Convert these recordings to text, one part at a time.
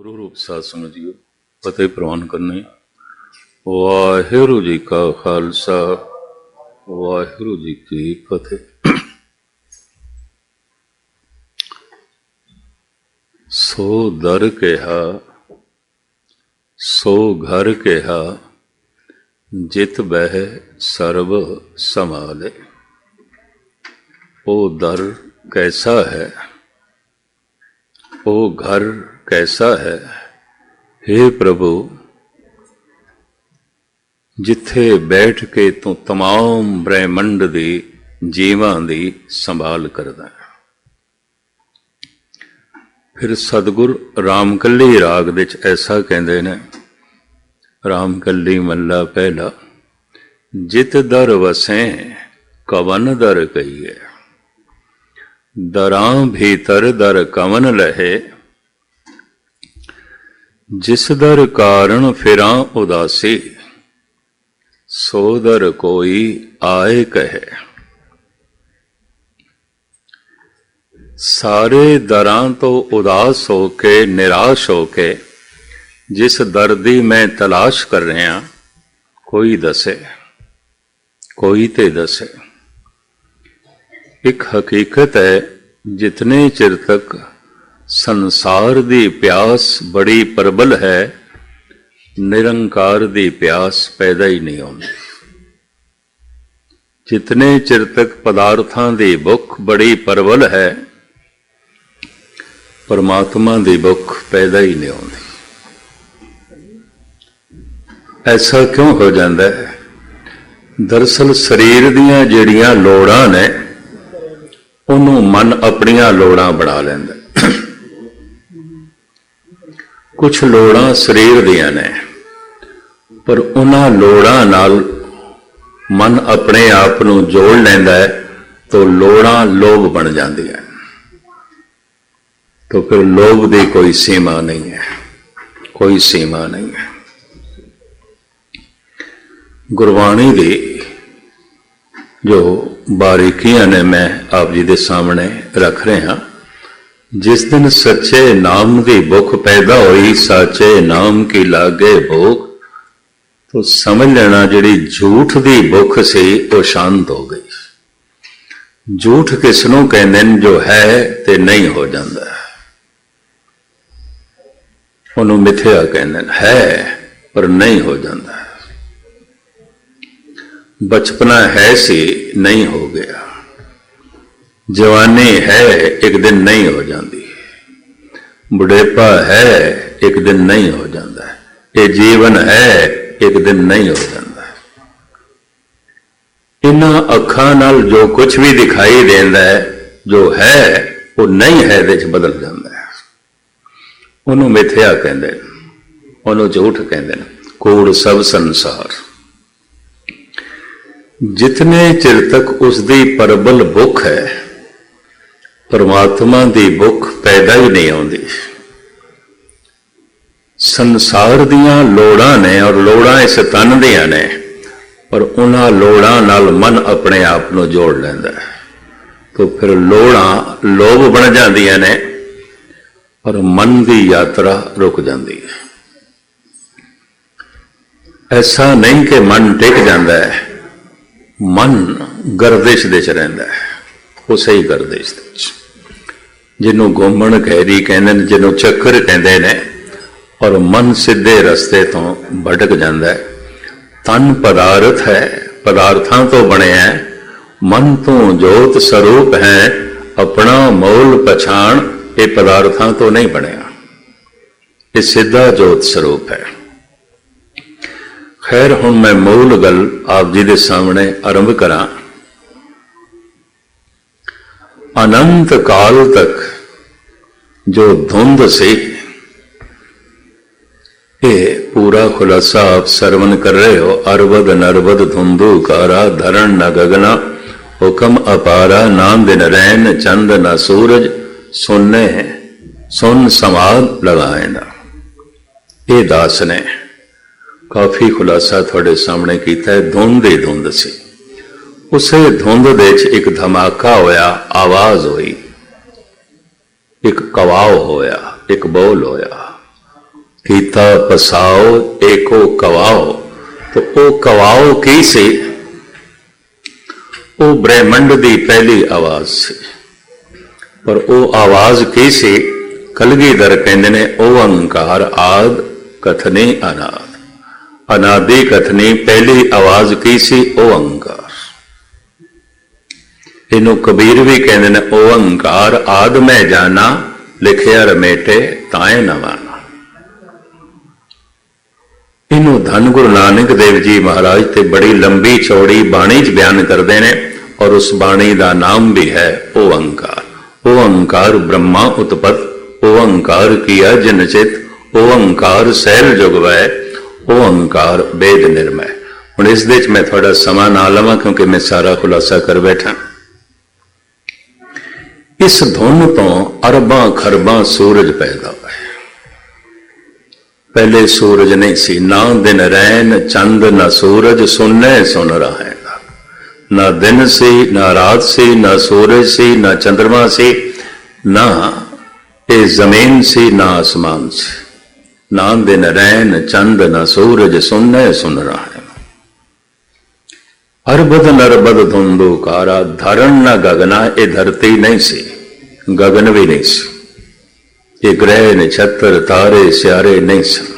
गुरु रूप साध संगत जीओ फतेह प्रवान करने। वाहिगुरू जी का खालसा वाहिगुरू जी की फतेह। सो दर कहा सो घर कहा जित बह सर्व संभाले। ओ दर कैसा है, ओ घर कैसा है, हे प्रभु जिथे बैठ के तू तमाम ब्रह्मंड दी जीवां दी संभाल करदा है। फिर सतगुर रामकली राग विच ऐसा कहते ने, रामकली मल्ला पहला, जित दर वसें कवन दर कहिए, दरां भीतर दर कवन लहे, जिस दर कारण फिरां उदासी, सो दर कोई आए कहे। सारे दरां तो उदास होके निराश होके जिस दर दी मैं तलाश कर रहा, कोई दसे, कोई ते दसे। एक हकीकत है, जितने चिर तक संसार दी प्यास बड़ी प्रबल है, निरंकार दी प्यास पैदा ही नहीं होती। जितने चिर तक पदार्थां दी भुख बड़ी प्रबल है, परमात्मा दी भुख पैदा ही नहीं होती। ऐसा क्यों हो जाता है? दरअसल शरीर दियां जिहड़ियां लोड़ां ने, उन्होंने मन अपनियां लोड़ां बना लैंदा। कुछ लोड़ां शरीर दियां ने, पर उन्हां लोड़ां नाल मन अपने आप नूं जोड़ लैंदा है, तो लोड़ां लोभ बन जांदियां। तो फिर लोभ की कोई सीमा नहीं है, कोई सीमा नहीं है। गुरबाणी दी जो बारीकियां ने मैं आप जी के सामने रख रहा। जिस दिन सच्चे नाम की भुख पैदा हुई, सच्चे नाम की लागे भूख, तो समझ लेना जिहड़ी झूठ की भुख सी वो शांत हो गई। झूठ किसनों कहते हैं? जो है ते नहीं हो जाता, उन्होंने मिथ्या कहते हैं। है पर नहीं हो जाता। बचपना है सी, नहीं हो गया। जवानी है, एक दिन नहीं हो जाती। बुढ़ेपा है, एक दिन नहीं हो जाता। ये जीवन है, एक दिन नहीं हो जाता। इन्हां अखां नाल जो कुछ भी दिखाई देता है, जो है वो नहीं है विच बदल जाता है। उन्होंने मिथ्या कहते हैं, उन्होंने झूठ कहते हैं। कूड़ सब संसार। जितने चिर तक उसकी प्रबल भुख है, परमात्मा की भुख पैदा ही नहीं आती। संसार दियां लोड़ां ने, और लोड़ां इस तन दियां ने, पर उन्हां लोड़ां नाल मन अपने आप को जोड़ लैंदा है। तो फिर लोड़ां लोभ बन जांदियां ने, और मन की यात्रा रुक जाती है। ऐसा नहीं कि मन टिक जाता है, मन गर्दिश दे च रहिंदा है, उसे ही गर्दिश दे च। जिन्हों घूमण घेरी कहते हैं, जिन्हों चक्कर कहते हैं, और मन सीधे रस्ते तो भटक जाता है। तन पदार्थ है, पदार्थां तो बने है। मन तो जोत स्वरूप है, अपना मोल पछाण, ये पदार्थां तो नहीं बनया। ये सीधा जोत स्वरूप है। खैर हुण मैं मूल गल आप जी के सामने आरंभ करा। अनंत काल तक जो धुंध सी, ये पूरा खुलासा आप सरवण कर रहे हो। अरबद नरबद धुंधु कारा, धरण न गगना, हुक्म अपारा, ना दिन रैन चंद न सूरज, सुनने सुन समाध लगाए ना। ये दास ने काफी खुलासा थोड़े सामने किया है। धुंध ही धुंध सी, उसे धुंध दे एक धमाका होया, आवाज हुई, एक कवाव होया, एक बोल होया। कीता पसाओ एको कवाओ। तो वो कवाओ की सी? वो ब्रह्मंड की पहली आवाज सी। पर वो आवाज की सी? कलगीधर कहते ने ओंकार आद कथनी अनाद। अनादि कथनी पहली आवाज की सी? ओंकार। इनू कबीर भी कहते ने ओंकार आद मैं जाना, लिखिया रमेटे ताए न माना। इनू धन गुरु नानक देव जी महाराज ते बड़ी लंबी चौड़ी बाणी च बयान करते हैं। और उस बाणी का नाम भी है ओंकार। ओंकार ब्रह्मा उत्पत, ओंकार किया जिनचित, ओंकार सैल जुगवै, ओंकार वेद निर्मय। हुण इस दे मैं थोड़ा समा ना लवां क्योंकि मैं सारा खुलासा कर बैठा। इस धुन तो अरबां खरबां सूरज पैदा हुए। पहले सूरज नहीं सी, ना दिन रैन चंद ना सूरज, सुने सुन रहा है। ना दिन सी ना रात सी, ना सूरज सी ना चंद्रमा सी, ना ये जमीन सी ना आसमान सी। ना दिन रैन चंद ना सूरज, सुने सुन रहा है। अरबद नरबद धुंधुकारा, धरण न गगना, ये धरती नहीं सी, गगन भी नहीं सी। ये ग्रह नक्षत्र तारे स्यारे नहीं सन।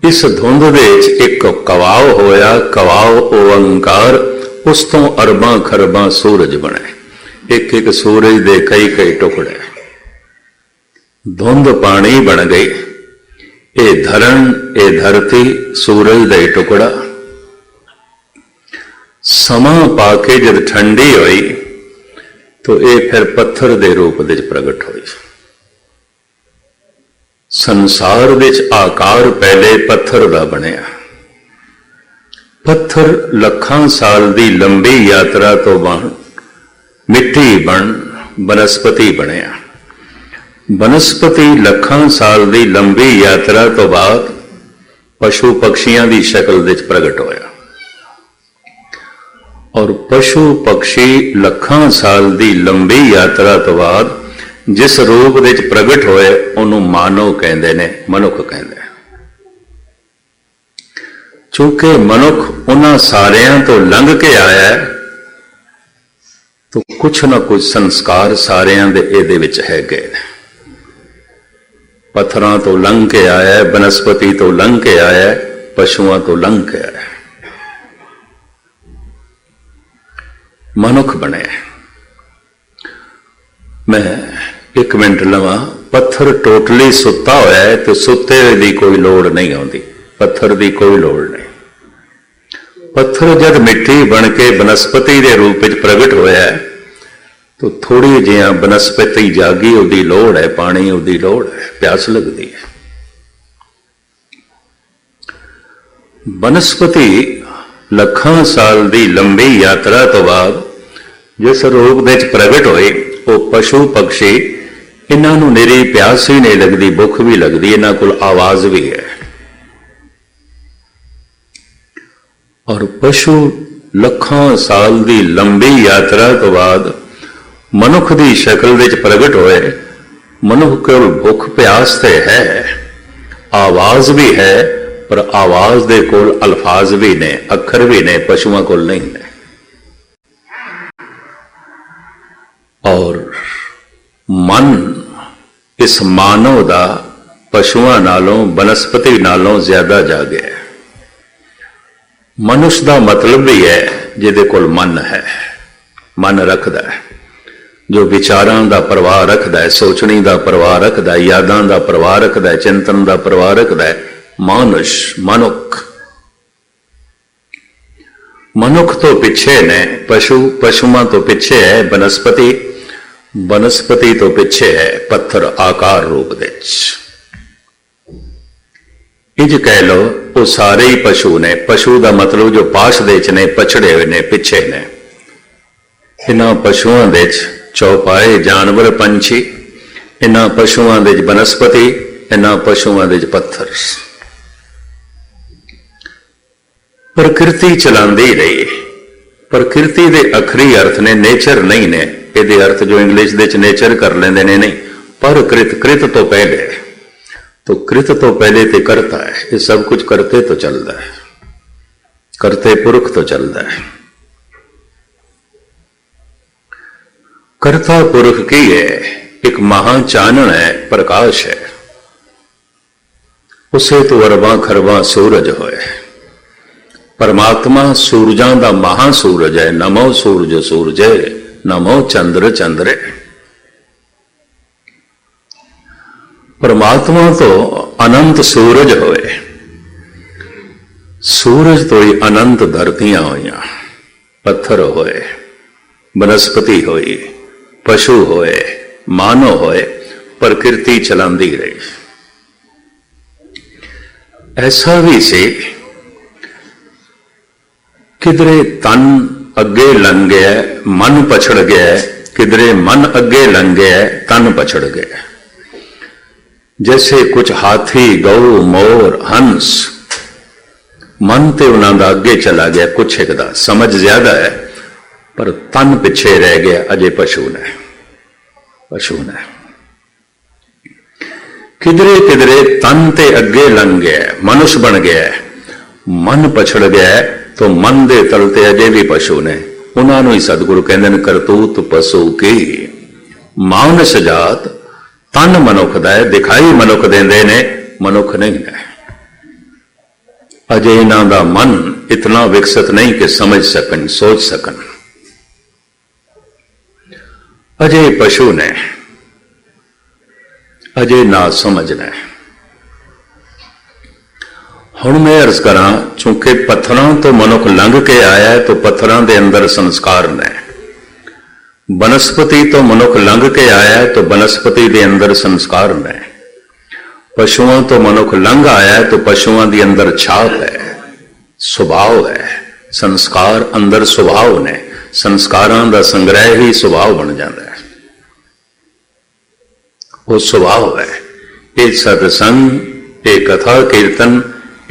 इस धुंध दे एक कवाव होया, कवाव ओंकार। उस तो अरबां खरबां सूरज बने। एक एक सूरज दे कई कई टुकड़े। धुंध पानी बन गई। ये धरण, ये धरती, सूरज दे टुकड़ा। समा पाके जब ठंडी हुई तो ये फिर पत्थर दे रूप दे प्रगट हुई। संसार दे आकार पहले पत्थर दा बनिया। पत्थर लखां साल दी लंबी यात्रा तो बन मिट्टी बन बनस्पति बनिया। बनस्पति लखां साल दी लंबी यात्रा तो बाद पशु पक्षियां दी शक्ल दे प्रगट होया। और पशु पक्षी लखां साल दी लंबी यात्रा तो बाद जिस रूप दे प्रगट होए उन्हों मानव कहते ने, मनुख कहते। चूंकि मनुख उन्हां सारियां तो लंघ के आया है तो कुछ ना कुछ संस्कार सारियां दे इहदे विच है गए। पत्थरां तो लंघ के आया है, बनस्पति तो लंघ के आया है, पशुआं तो लंघ के आया है, मनुख बने। मैं एक मिनट लवा। पत्थर टोटली सुता होया है तो सुते की कोई लोड़ नहीं आती। पत्थर की कोई लोड़ नहीं। पत्थर जब मिट्टी बन के बनस्पति के रूप में प्रगट होया है तो थोड़ी जिहा बनस्पति जागी, उसकी लोड़ है, पानी उसकी लोड़ है, प्यास लगती है। बनस्पति लखां साल की लंबी यात्रा तो बाद जिस रूप में प्रगट होए वो पशु पक्षी, इन्हों निरी प्यास ही नहीं लगती, भुख भी लगती, इन्हों को आवाज भी है। और पशु लखां साल की लंबी यात्रा तो बाद मनुख की शक्ल में प्रगट होए। मनुख को भुख प्यास तो है, आवाज भी है, पर आवाज दे कोल अल्फाज भी ने, अखर भी ने, पशुओं को नहीं ने। और मन इस मानव दा पशुआं नालों बनस्पति नालों ज्यादा जागे है। मनुष्य का मतलब भी है जिहदे कोल मन है, मन रखदा है, जो विचारां दा प्रवाह रखदा है, सोचनी दा प्रवाह रखदा है, यादां दा प्रवाह रखदा है, चिंतन दा प्रवाह रखदा है। मानुष, मनुख। मनुख तो पिछे ने पशु, पशुआं तो पिछे है बनस्पति, बनस्पति तो पिछे है पत्थर आकार रूप दे। इंज कह लो वो सारे ही पशु ने। पशु का मतलब जो पाश दे ने, पछड़े हुए ने, पिछे ने। इन्हां पशुओं दे चौपाए जानवर पंछी, इन्हां पशुओं दे बनस्पति, इन्हां पशुओं दे पत्थर। प्रकृति चलांदी रही। प्रकृति के अखरी अर्थ ने नेचर नहीं ने। ये अर्थ जो इंग्लिश दे नेचर कर लेंदे ने नहीं, पर कृत, कृत तो पहले तो कृत तो पहले ते करता है, ये सब कुछ करते तो चलता है, करते पुरख तो चलता है। करता पुरख की है, एक महा चानण है, प्रकाश है, उसे तो अरबां खरबां सूरज होए। परमात्मा सूरजां दा महा सूरज है। नमो सूरज सूरजे, नमो चंद्र चंद्रे। परमात्मा तो अनंत सूरज होए, सूरज तो ही अनंत धरतियां हुई, पत्थर होए, वनस्पति होई, पशु होए, मानव होए, प्रकृति चलांदी रही। ऐसा भी से किधरे तन अगे लंघ गया, मन पछड़ गया, किधरे मन अगे लंघ गया, तन पछड़ गया। जैसे कुछ हाथी, गऊ, मोर, हंस, मन तो उन्होंने अगे चला गया, कुछ एक दा समझ ज्यादा है, पर तन पिछे रह गया, अजे पशु ने, पशु ने। किधरे किधरे तन ते अगे लंघ गया, मनुष्य बन गया, मन पछड़ गया, तो मन दे तलते अजे भी पशु ने। उन्होंने ही सतगुरु कहते हैं, करतूत पशु की मानस जात, तन मनुख दा है, दिखाई मनुख देंदे ने, मनुख नहीं है। अजे इन्हां दा मन इतना विकसित नहीं कि समझ सकन, सोच सकन। अजे पशु ने, अजे ना समझ ने। हुण मैं अर्ज करा, चूंकि पत्थरों तो मनुख लंघ के आया है, तो पत्थरों के अंदर संस्कार ने। वनस्पति तो मनुख लंघ के आया है, तो वनस्पति के अंदर संस्कार ने। पशुओं तो मनुख लंघ आया है, तो पशुओं के अंदर छाप है, स्वभाव है। संस्कार अंदर स्वभाव ने, संस्कारों का संग्रह ही स्वभाव बन जाता है। वो स्वभाव है। ये सत्संग, ये कथा कीर्तन,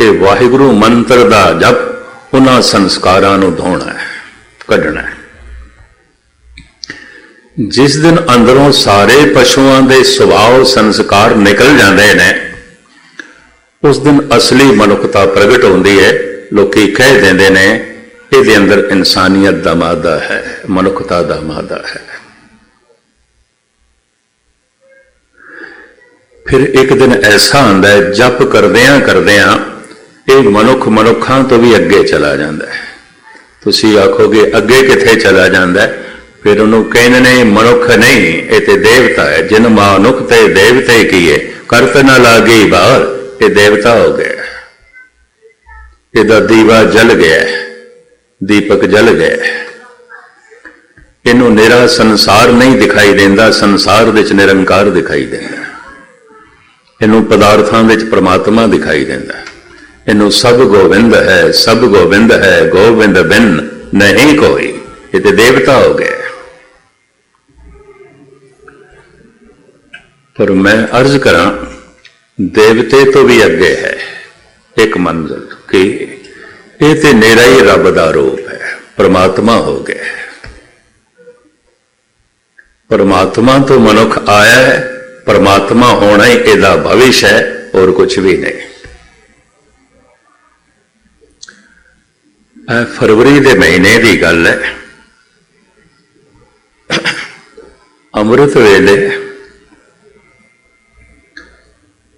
ये वाहिगुरु मंत्र दा जप, उन्हां संस्कारां नूं धोना है, कढना है। जिस दिन अंदरों सारे पशुओं के स्वभाव संस्कार निकल जाते हैं, उस दिन असली मनुखता प्रगट होती है। लोकी कह देंदे ने, इहदे अंदर इंसानियत दा मादा है, मनुखता दा मादा है। फिर एक दिन ऐसा आंदा है, जप करदियां करदियां ये मनुख मनुखां तो भी अगे चला जाता है। तुसीं आखोगे अगे किथे चला जाता है? फिर उन्होंने कहने ने, मनुख नहीं, ये तो देवता है। जिन मानुख ते देवते किए, करत न लागी बाहर, ये देवता हो गया। इहदा दीवा जल गया, दीपक जल गया। इनू निरा संसार नहीं दिखाई देता, संसार विच निरंकार दिखाई देता। इनू पदार्थों विच परमात्मा दिखाई देता। इनू सब गोविंद है, सब गोविंद है, गोविंद बिन नहीं कोई। ये तो देवता हो गया। पर मैं अर्ज करा, देवते तो भी अगे है एक मंजिल कि ये तो नेरा ही रब दा रूप है, परमात्मा हो गया। परमात्मा तो मनुख आया है, परमात्मा होना ही इसका भविष्य है, और कुछ भी नहीं। फरवरी के महीने की गल है। अमृत वेले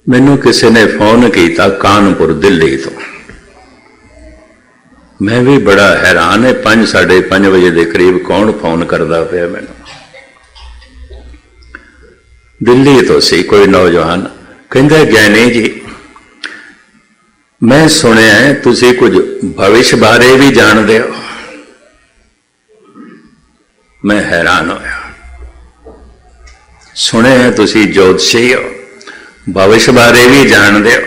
मैनू किसी ने फोन किया कानपुर दिल्ली तो। मैं भी बड़ा हैरान है, 5 साढ़े 5 बजे के करीब कौन फोन करता पाया मैनू। दिल्ली तो सी कोई नौजवान, कहता ज्ञानी जी मैं सुनिया है तुसी कुछ भविष्य बारे भी जानते हो। मैं हैरान होया, सुने हैं तुसी ज्योतिषी हो, भविष्य बारे भी जानते हो।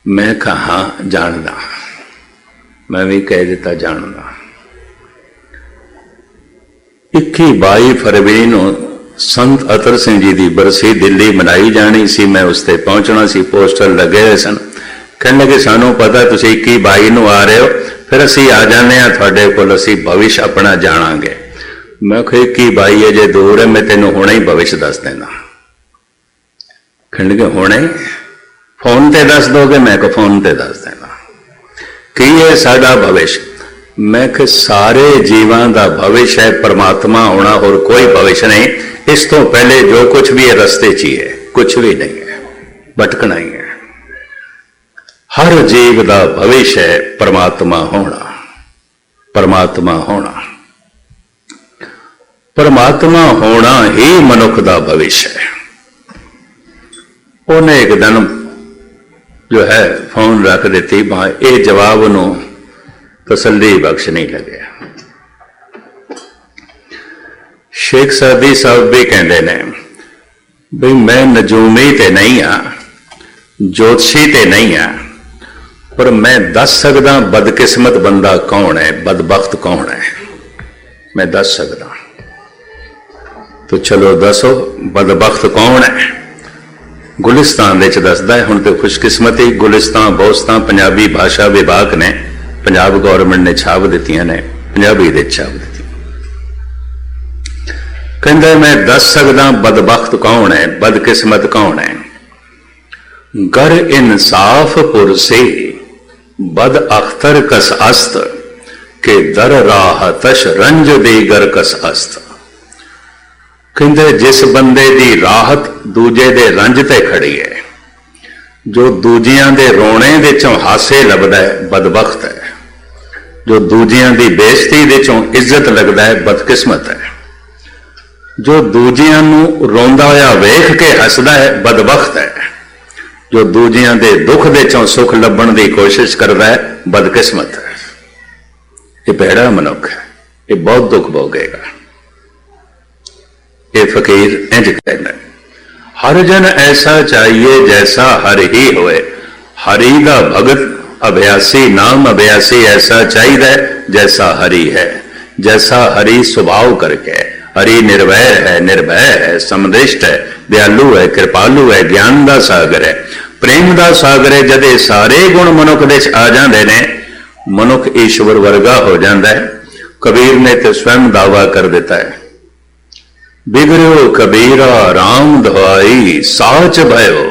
मैं कहा जानदा, मैं भी कह दिता जानदा। 21-22 फरवरी को संत अतर सिंह जी की बरसी दिल्ली मनाई जानी सी। मैं उसते पहुंचना सी, पोस्टर लगे हुए सन। कहने लगे सानू पता तुसी 21-22 को आ रहे हो, फिर असी आ जाने थोड़े कोल, असी भविष्य अपना जाणांगे। मैं कहा 21-22 अजे दूर है, मैं तेनों हुणे ही भविष्य दस देना। कहणगे हुणे फोन ते दस दोगे? मैं को फोन ते दस देना। की है साडा भविष्य? मैं कि सारे जीवां दा भविष्य है परमात्मा होना, और कोई भविष्य नहीं। इस तो पहले जो कुछ भी है रस्ते च ही है, कुछ भी नहीं है, भटकना ही है। हर जीव दा भविष्य है परमात्मा होना, परमात्मा होना। परमात्मा होना ही मनुख दा भविष्य है। उन्हें एक दिन जो है फोन रख देती, ये जवाब नूं तसल्ली बख्श नहीं लगे। शेख सादी साहब भी कहते ने भी मैं नजूमी ते नहीं हाँ, ज्योतिषी ते नहीं हाँ, पर मैं दस सकदा बदकिस्मत बंदा कौन है, बदबख्त कौन है, मैं दस सकदा। तो चलो दसो बदबख्त कौन है? गुलिस्तान दसदा है। हुण तो खुशकिस्मती गुलिस्तान बोस्तान पंजाबी भाषा विभाग ने, पंजाब गौरमेंट ने छाप दित्तियां ने, पंजाबी दे छाप दी। कहंदा मैं दस सकदा बदबख्त कौन है, बदकिस्मत कौन है। गर इंसाफ पुरसे बद अख्तर कस अस्त के दर राहतश रंज दीगर कस अस्त। कहते जिस बंदे दी राहत दूजे दे रंज ते खड़ी है, जो दूजियां दे रोने दे चों हासे लभदा है बदबख्त है, जो दूजियां दी बेइज्जती दे चों इज्जत लगदा है बदकिस्मत है, जो दूजियां नूं रोंदा होया वेख के हसदा है बदबख्त है, जो दूजियां दे दुख दे चों सुख लभण दी कोशिश करदा है बदकिस्मत है। ये भैड़ा मनुख है, ये बहुत दुख भोगेगा। ये फकीर इंज कहना, हर जन ऐसा चाहिए जैसा हर ही होए, हरि दा भगत अभ्यासी नाम अभ्यासी ऐसा चाहिए जैसा हरि है, जैसा हरि स्वभाव करके। हरि निर्भय है, निर्भय है, समदृष्ट है, दयालु है, कृपालु है, ज्ञान दा सागर है, प्रेम दा सागर है। जदे सारे गुण मनुख दे आ जाते ने, मनुख ईश्वर वर्गा हो जाता है। कबीर ने तो स्वयं दावा कर देता है, बिगड़ो कबीरा राम दुहाई, साच भयो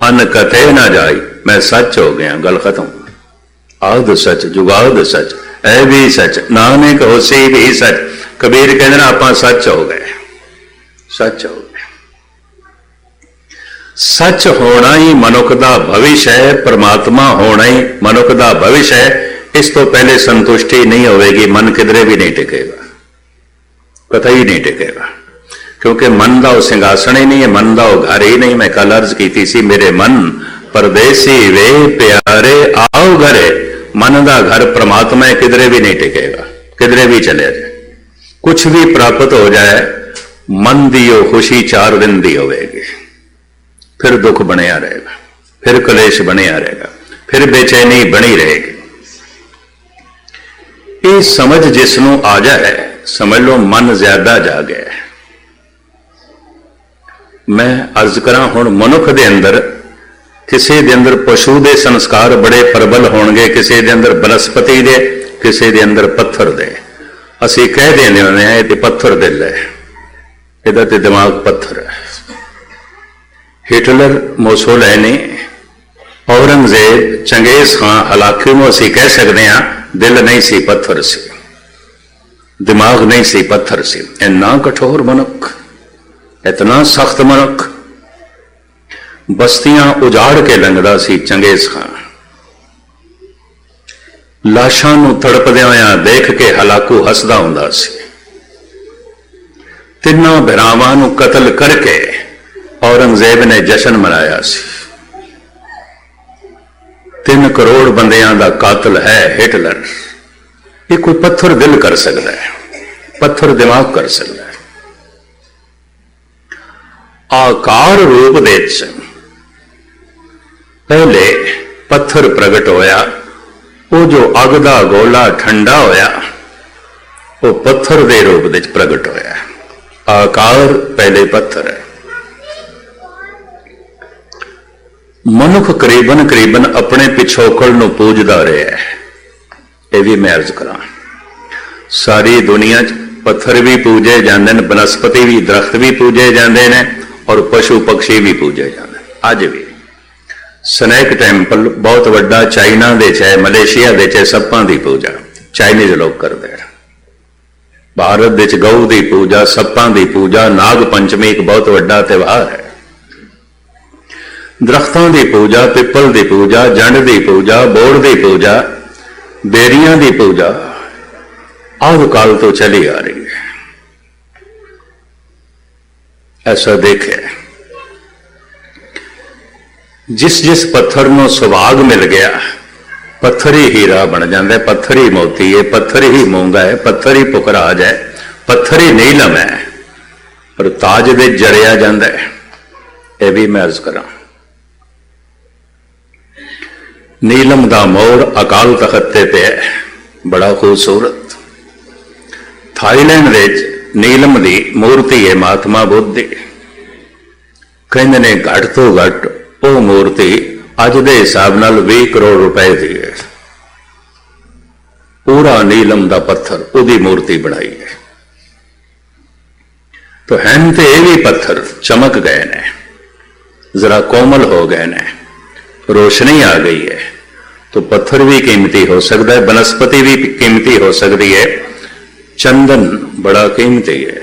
अन कथे ना जाई। मैं सच हो गया, गल खत्म। आद सच जुगाद सच है भी सच, नानक होसी भी सच। कबीर कहते ना आप सच हो गए, सच हो गए। सच होना ही मनुख का भविष्य है, परमात्मा होना ही मनुख का भविष्य है। इस तो पहले संतुष्टि नहीं होगी, मन किधरे भी नहीं टिकेगा, पता ही नहीं टिकेगा, क्योंकि मन का सिंहासन ही नहीं है, मन का घर ही नहीं। मैं कल अर्ज की सी, मेरे मन परदेसी वे प्यारे आओ घरे। मन का घर परमात्मा है, किधरे भी नहीं टिकेगा, किधरे भी चले जाए, कुछ भी प्राप्त हो जाए, मन दी खुशी 4 दिन दी होगी, फिर दुख बनिया रहेगा, फिर कलेश बनिया रहेगा, फिर बेचैनी बनी रहेगी। ये समझ जिसनों आ जाए, समझ लो मन ज्यादा जा गया है। मैं अर्ज करा हुण मनुख दे अंदर, किसी दे अंदर पशु दे संस्कार बड़े प्रबल होणगे, किसी दे अंदर बनस्पति दे, किसी दे अंदर पत्थर दे। असी कह देने होने हैं ये पत्थर दिल है, इहदा ते दिमाग पत्थर है। हिटलर, मोसोलिनी, औरंगजेब, चंगेज खां, हलाकी में असी कह सकते हैं दिल नहीं सी पत्थर सी, दिमाग नहीं सी पत्थर सी। इन्ना कठोर मनुख, इतना सख्त मनुख, बस्तियां उजाड़ के लंघदा सी चंगेज खां। लाशां नूं तड़पदियां होइयां देख के हलाकू हसदा हुंदा सी। तिन्नां भरावां नूं कतल करके औरंगजेब ने जश्न मनाया सी। 3 करोड़ बंदियां दा कातिल है हिटलर। ये कोई पत्थर दिल कर सकता है, पत्थर दिमाग कर सकता है। आकार रूप दे पहले पत्थर प्रगट होया, वो जो अग दा गोला ठंडा होया, वो पत्थर दे रूप दे प्रगट होया। आकार पहले पत्थर है। मनुख करीबन करीबन अपने पिछोकड़ नूं पूजदा रहा है। यह भी मैं अर्ज करा, सारी दुनिया च पत्थर भी पूजे जाते हैं, बनस्पति भी, दरख्त भी पूजे जाते हैं, और पशु पक्षी भी पूजे जाते हैं। अज भी स्नैक टैंपल बहुत वड्डा चाइना दे चाहे मलेशिया दे चाहे सप्पां दी पूजा चाइनीज लोग करते हैं। भारत दे च गऊ की पूजा, सप्पां की पूजा, नाग पंचमी एक बहुत वड्डा त्यौहार है। दरख्तों की पूजा, पिपल की पूजा, जंड की पूजा, बोड़ की पूजा, बेरियां की पूजा आदि काल तो चली आ रही है। ऐसा देखे जिस जिस पत्थर को सुभाग मिल गया, पत्थर ही हीरा बन जाता है, पत्थर ही मोती है, पत्थर ही मूंगा है, पत्थर ही पुखराज है, पत्थर ही नीलम है, और ताज दे जड़िया जाता है। यह भी मैं अर्ज करा, नीलम दा मोर अकाल तख्त पे है, बड़ा खूबसूरत। थाईलैंड विच नीलम की मूर्ति है महात्मा बुद्ध की। कहते ने घट तो घट वो मूर्ति अज के हिसाब नाल 20 करोड़ रुपए की है। पूरा नीलम का पत्थर उसकी मूर्ति बनाई है। तो हैं तो ये भी पत्थर चमक गए ने, जरा कोमल हो गए ने, रोशनी आ गई है। तो पत्थर भी कीमती हो सकता है, वनस्पति भी कीमती हो सकती है। चंदन बड़ा कीमती है,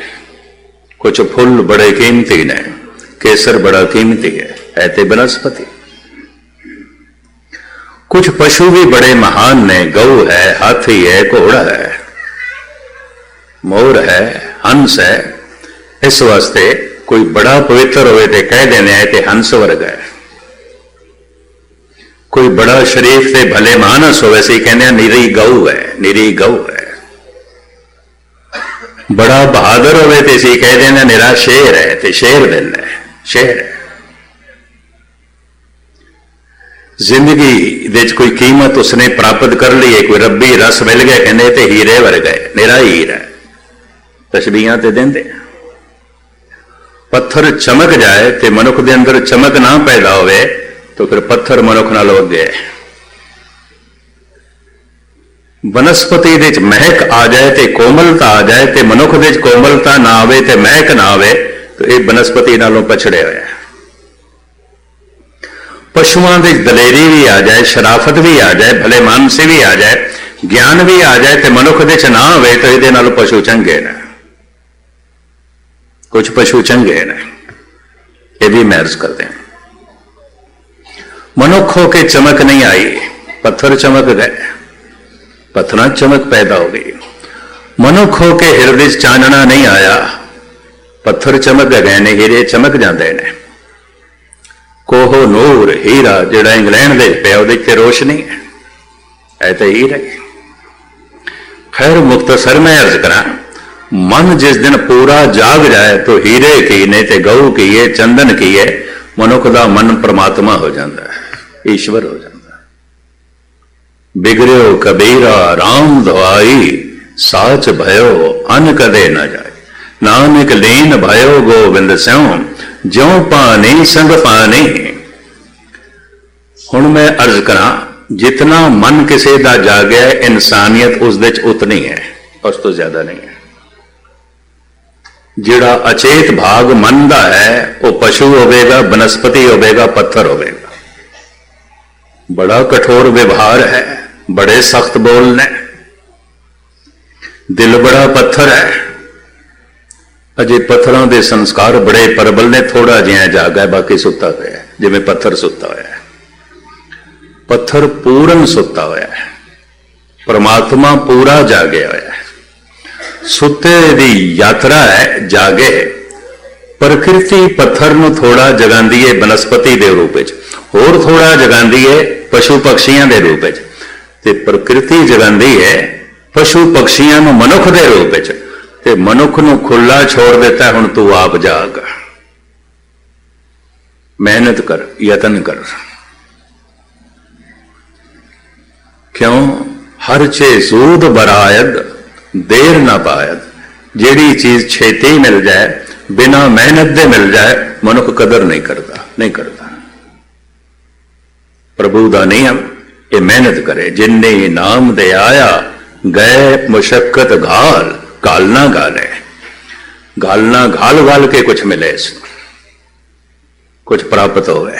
कुछ फुल बड़े कीमती ने, केसर बड़ा कीमती है तो वनस्पति। कुछ पशु भी बड़े महान ने, गऊ है, हाथी है, घोड़ा है, मोर है, हंस है। इस वास्ते कोई बड़ा पवित्र होवे ते कह देने है ते हंस वर्ग है। कोई बड़ा शरीफ ते भले मानस होवे से कहने निरी गऊ है, निरी गऊ है। बड़ा बहादुर होवे ते सी कह देना निरा शेर है, ते शेर दिन है, शेर है। जिंदगी दे कोई कीमत उसने प्राप्त कर ली है, कोई रब्बी रस मिल गया, कहने ते हीरे वर्ग है, निरा हीरा है। तशबीहां ते देंदे। पत्थर चमक जाए ते मनुख दे अंदर चमक ना पैदा होवे तो फिर पत्थर मनुख नाल हो गए। वनस्पति दे महक आ जाए ते कोमलता आ जाए ते मनुख दे कोमलता ना आवे ते महक ना आवे तो ये वनस्पति नालों पछड़े हुए। पशुओं की दलेरी भी आ जाए, शराफत भी आ जाए, भले मानसी भी आ जाए, ज्ञान भी आ जाए तो मनुख दे ना आवे तो ये नालों पशु चंगे ने। कुछ पशु चंगे ने, ये भी मैर्ज करते हैं। मनुख होके चमक नहीं आई, पत्थर चमक गए, पत्थर चमक पैदा हो गई। मनुख होके हृदय चानना नहीं आया, पत्थर चमक गए ने, हीरे चमक जाते हैं। कोहो नूर हीरा जिहड़ा इंग्लैंड दे पिया उहदे ते रोशनी है तो हीरा। खैर मुख्तसर मैं अर्ज करा, मन जिस दिन पूरा जाग जाए तो हीरे की नहीं तो गऊ की है, चंदन की है, मनुख का मन परमात्मा हो जाता है, ईश्वर हो जाता है। बिगड़ो कबीरा राम दवाई, साच भयो अन कदे न जाए, नानक लीन भयो गोविंद स्यों, ज्यों पानी संग पानी। हुण मैं अर्ज करा, जितना मन किसी का जागया इंसानियत उस दे उतनी है, उस तो ज्यादा नहीं है। जिहड़ा अचेत भाग मन का है वह पशु होवेगा, वनस्पति होवेगा, पत्थर होवेगा। बड़ा कठोर व्यवहार है, बड़े सख्त बोल ने, दिल बड़ा पत्थर है। अजे पत्थरों के संस्कार बड़े प्रबल ने, थोड़ा जिहा जागा है, बाकी सुता हुआ है, जिवें पत्थर सुता हुआ है। पत्थर पूर्ण सुता हुआ है, परमात्मा पूरा जागया हुआ है। सुते दी यात्रा है, जागे। प्रकृति पत्थर नूं थोड़ा जगांदी है वनस्पति के रूप में, होर थोड़ा जगांदी है पशु पक्षियों के रूप में, ते प्रकृति जगांदी है पशु पक्षियों नूं मनुख के रूप में, ते मनुख नूं खुला छोड़ देता है। हुण तू आप जाग, मेहनत कर, यतन कर। क्यों? हर चे सूद बरायद देर ना पायद। जेड़ी चीज छेती मिल जाए, बिना मेहनत दे मिल जाए, मनुख कदर नहीं करता, नहीं करता। प्रभु दा नियम ये मेहनत करे। जिन्ने नाम दे आया गए मुशक्कत घाल, घालना घाले, घालना घाल घाल के कुछ मिले, कुछ प्राप्त होवे।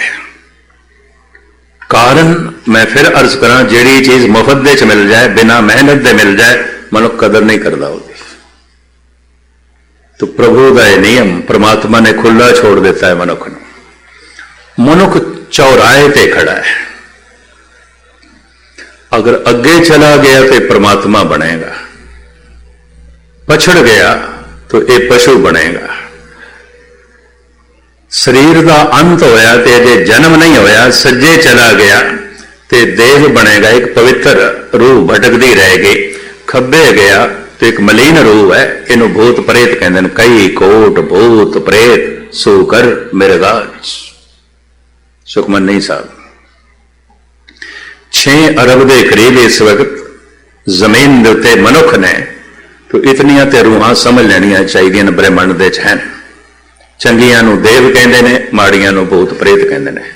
कारण मैं फिर अर्ज करा, जिहड़ी चीज मुफ्त दे च मिल जाए, बिना मेहनत दे मिल जाए, मनुख कदर नहीं करता होगी। तो प्रभु का यह नियम परमात्मा ने खुला छोड़ दिता है मनुख को। मनुख चौराहे ते खड़ा है, अगर अगे चला गया तो परमात्मा बनेगा, पछड़ गया तो यह पशु बनेगा। शरीर का अंत होया तो अजे जन्म नहीं होया, सज्जे चला गया तो देह बनेगा, एक पवित्र रूह भटकती रहेगी। खब्बे गया तो एक मलीन रूह है, इनू भूत प्रेत कहते हैं। कई कोट भूत प्रेत सूकर मिर्गाज। सुखमनी साहब 6 अरब के करीब इस वक्त जमीन के उत्ते मनुख ने, तो इतनिया तो रूहां समझ लेनिया चाहिए ब्रह्मंड दे हैं। चंगियां नू देव कहते हैं, माड़ियां नू भूत प्रेत कहते हैं।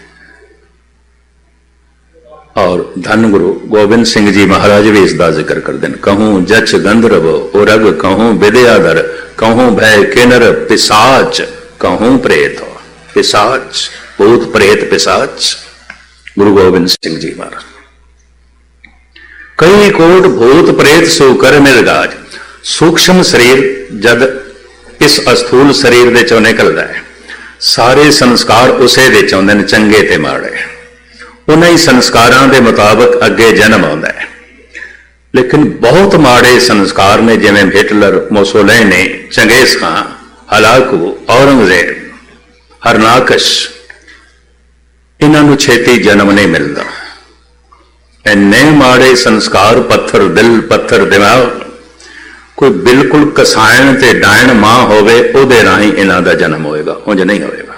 और धन गुरु गोबिंद सिंह जी महाराज भी इसका जिक्र करते हैं। कहूं जच गंधर्व उरग, कहूं विद्याधर, कहूं भय किन्नर पिशाच, कहूं प्रेत पिशाच, भूत प्रेत पिशाच। गुरु गोबिंद सिंह जी महाराज। कई कोट भूत प्रेत सूकर मिर्गाज। सूक्ष्म शरीर जद इस अस्थूल शरीर दे चों निकलदा है, सारे संस्कार उसे दे चोंदे ने, चंगे ते माड़े। उन्हीं ही संस्कारां दे मुताबिक अगे जन्म आउंदा है। लेकिन बहुत माड़े संस्कार ने, जिवें हिटलर, मुसोलिनी, चंगेज खां, हलाकू, औरंगजेब, हरनाकश, इन्हां नूं छेती जन्म नहीं मिलता। इन्ने माड़े संस्कार, पत्थर दिल, पत्थर दिमाग। कोई बिल्कुल कसायण ते डायण मां होवे, उहदे राही इन्हां दा जन्म होएगा, उंज नहीं होएगा।